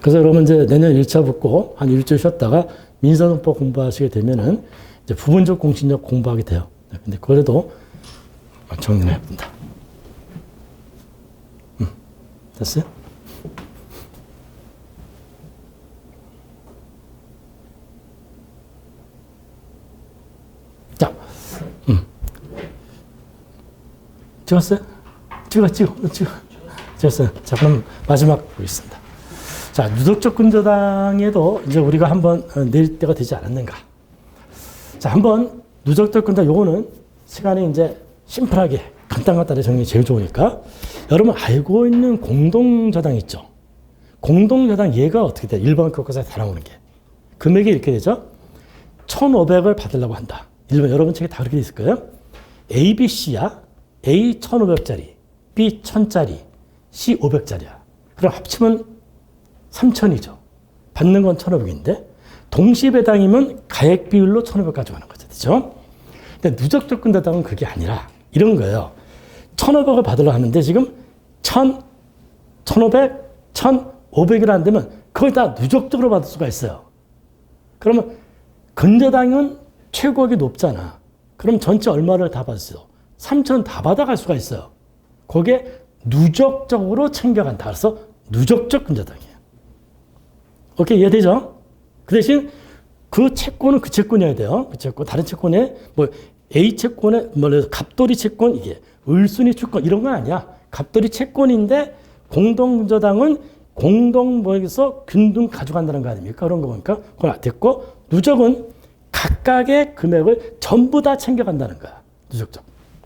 그래서 여러분 이제 내년 1차 붙고 한 일주일 쉬었다가 민사소법 공부하시게 되면은 이제 부분적 공신력 공부하게 돼요. 근데 그래도 정리를 해본다. 됐어요? 자, 찍었어요? 찍었어요. 자, 그럼 마지막 보겠습니다. 자, 누적적 근저당에도 이제 우리가 한번 낼 때가 되지 않았는가. 자, 한번 누적적 근저당 요거는 시간이 이제 심플하게 간단하게 정리 제일 좋으니까 여러분 알고 있는 공동저당 있죠? 공동저당 얘가 어떻게 돼? 일반 교과서에 다 나오는 게. 금액이 이렇게 되죠? 1,500을 받으려고 한다. 일반 여러분 책에 다 그렇게 돼 있을 거예요. A, B, C야. A 1,500짜리, B 1,000짜리, C 500짜리야. 그럼 합치면 3,000이죠. 받는 건 1,500인데 동시배당이면 가액 비율로 1,500 가져가는 거죠. 그렇죠? 근데 누적적 근저당은 그게 아니라 이런 거예요. 1,500을 받으려 하는데 지금 1,000, 1,500, 1,500이라 안 되면 그걸 다 누적적으로 받을 수가 있어요. 그러면 근저당은 최고액이 높잖아. 그럼 전체 얼마를 다 받았어요? 3,000 다 받아갈 수가 있어요. 그게 누적적으로 챙겨간다. 그래서 누적적 근저당이에요. 오케이, 이해되죠? 그 대신 그 채권은 그 채권이어야 돼요. 그 채권, 다른 채권에 뭐 A 채권에 뭐 갑돌이 채권 이게 을순위 채권 이런 건 아니야. 갑돌이 채권인데 공동근저당은 공동모에서 균등 가져간다는 거 아닙니까? 그런 거 보니까 그건 안 됐고 누적은 각각의 금액을 전부 다 챙겨간다는 거야. 누적적.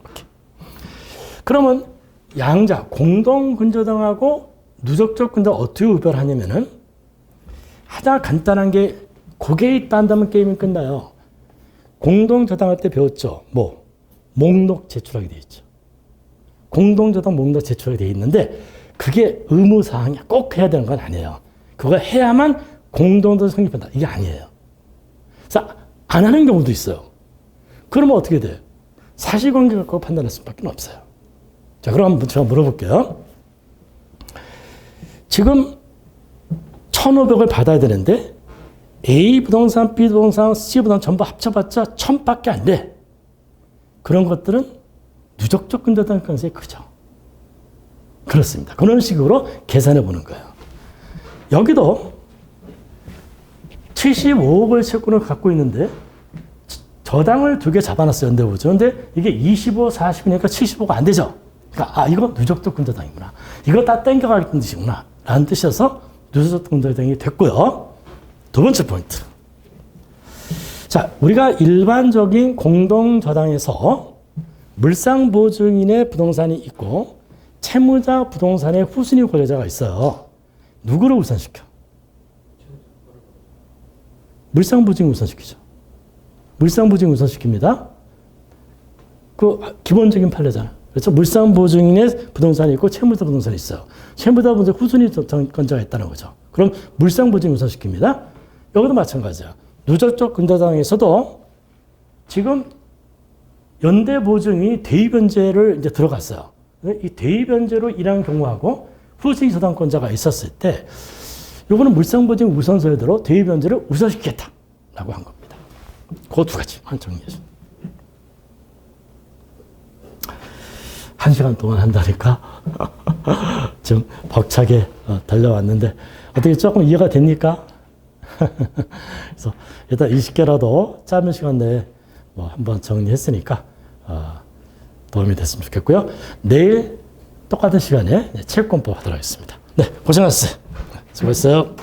오케이. 그러면 양자 공동근저당하고 누적적 근저당 어떻게 구별하냐면은 하나 간단한 게 그게 있다 한다면 게임이 끝나요. 공동저당할 때 배웠죠. 뭐 목록 제출하게 돼 있죠. 공동저당 목록 제출하게 돼 있는데 그게 의무사항이야. 꼭 해야 되는 건 아니에요. 그거 해야만 공동저당 성립한다. 이게 아니에요. 그래서 안 하는 경우도 있어요. 그러면 어떻게 돼? 사실관계 갖고 판단할 수밖에 없어요. 자, 그럼 한번 제가 물어볼게요. 지금 1,500을 받아야 되는데 A 부동산, B 부동산, C 부동산 전부 합쳐봤자 1,000밖에 안 돼. 그런 것들은 누적적 근저당 가능성이 크죠. 그렇습니다. 그런 식으로 계산해 보는 거예요. 여기도 75억을 채권을 갖고 있는데 저당을 2개 잡아놨어요. 연대보죠. 근데 이게 25, 40이니까 75가 안 되죠. 그러니까 이거 누적적 근저당이구나. 이거 다 땡겨가겠다는 뜻이구나. 라는 뜻이어서 누적적 근저당이 됐고요. 두 번째 포인트. 자, 우리가 일반적인 공동저당에서 물상보증인의 부동산이 있고 채무자 부동산의 후순위 권리자가 있어요. 누구를 우선시켜? 물상보증 우선시키죠. 물상보증 우선시킵니다. 그 기본적인 판례잖아요. 그렇죠? 물상보증인의 부동산이 있고 채무자 부동산이 있어요. 채무자 부동산 후순위 권자가 있다는 거죠. 그럼 물상보증 우선시킵니다. 여기도 마찬가지야. 누적적 근저당에서도 지금 연대보증이 대입변제를 이제 들어갔어요. 이 대입변제로 일한 경우하고 후순위 저당권자가 있었을 때 이거는 물상보증 우선서에대로 대입변제를 우선시키겠다라고 한 겁니다. 그 두 가지만 정리해서. 1시간 동안 한다니까 좀 벅차게 달려왔는데 어떻게 조금 이해가 됩니까? 그래서 일단 20개라도 짧은 시간 내에 뭐 한번 정리했으니까 도움이 됐으면 좋겠고요. 내일 똑같은 시간에 채권법 하도록 하겠습니다. 네, 고생하셨어요. 수고했어요.